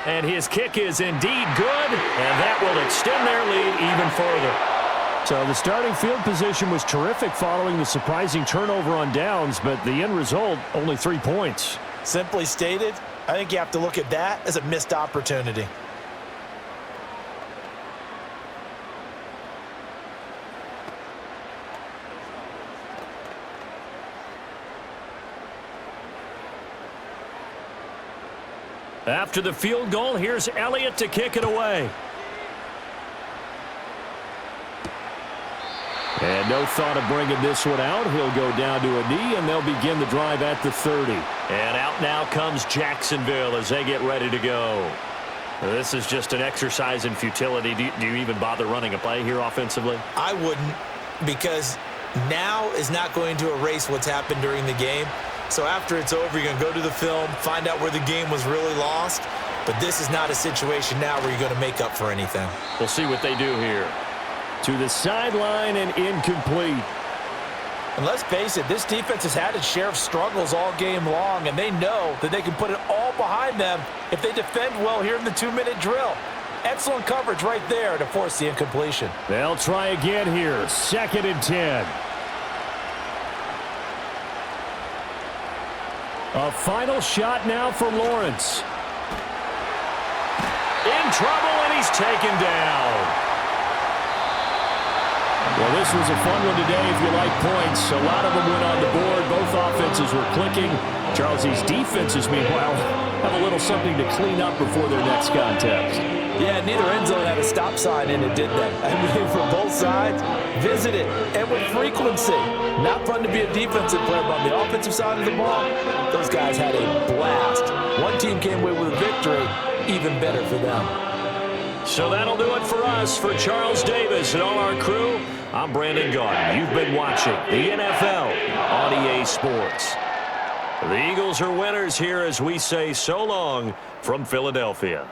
[SPEAKER 1] And his kick is indeed good, and that will extend their lead even further.
[SPEAKER 3] So the starting field position was terrific following the surprising turnover on downs, but the end result, only 3 points.
[SPEAKER 2] Simply stated, I think you have to look at that as a missed opportunity.
[SPEAKER 1] After the field goal, here's Elliott to kick it away.
[SPEAKER 3] And no thought of bringing this one out. He'll go down to a knee, and they'll begin the drive at the 30.
[SPEAKER 1] And out now comes Jacksonville as they get ready to go. This is just an exercise in futility. Do you even bother running a play here offensively?
[SPEAKER 2] I wouldn't, because now is not going to erase what's happened during the game. So after it's over, you're going to go to the film, find out where the game was really lost. But this is not a situation now where you're going to make up for anything.
[SPEAKER 1] We'll see what they do here.
[SPEAKER 3] To the sideline and incomplete.
[SPEAKER 2] And let's face it, this defense has had its share of struggles all game long, and they know that they can put it all behind them if they defend well here in the 2-minute drill. Excellent coverage right there to force the incompletion.
[SPEAKER 3] They'll try again here. 2nd and 10. A final shot now for Lawrence.
[SPEAKER 1] In trouble, and he's taken down.
[SPEAKER 3] Well, this was a fun one today if you like points. A lot of them went on the board. Both offenses were clicking. Charles, these defenses, meanwhile, have a little something to clean up before their next contest.
[SPEAKER 2] Yeah, neither end zone had a stop sign in it, did they? I mean, for both sides, visit it, and with frequency. Not fun to be a defensive player, but on the offensive side of the ball, those guys had a blast. One team came away with a victory, even better for them.
[SPEAKER 1] So that'll do it for us. For Charles Davis and all our crew, I'm Brandon Gaudin. You've been watching the NFL on EA Sports. The Eagles are winners here as we say so long from Philadelphia.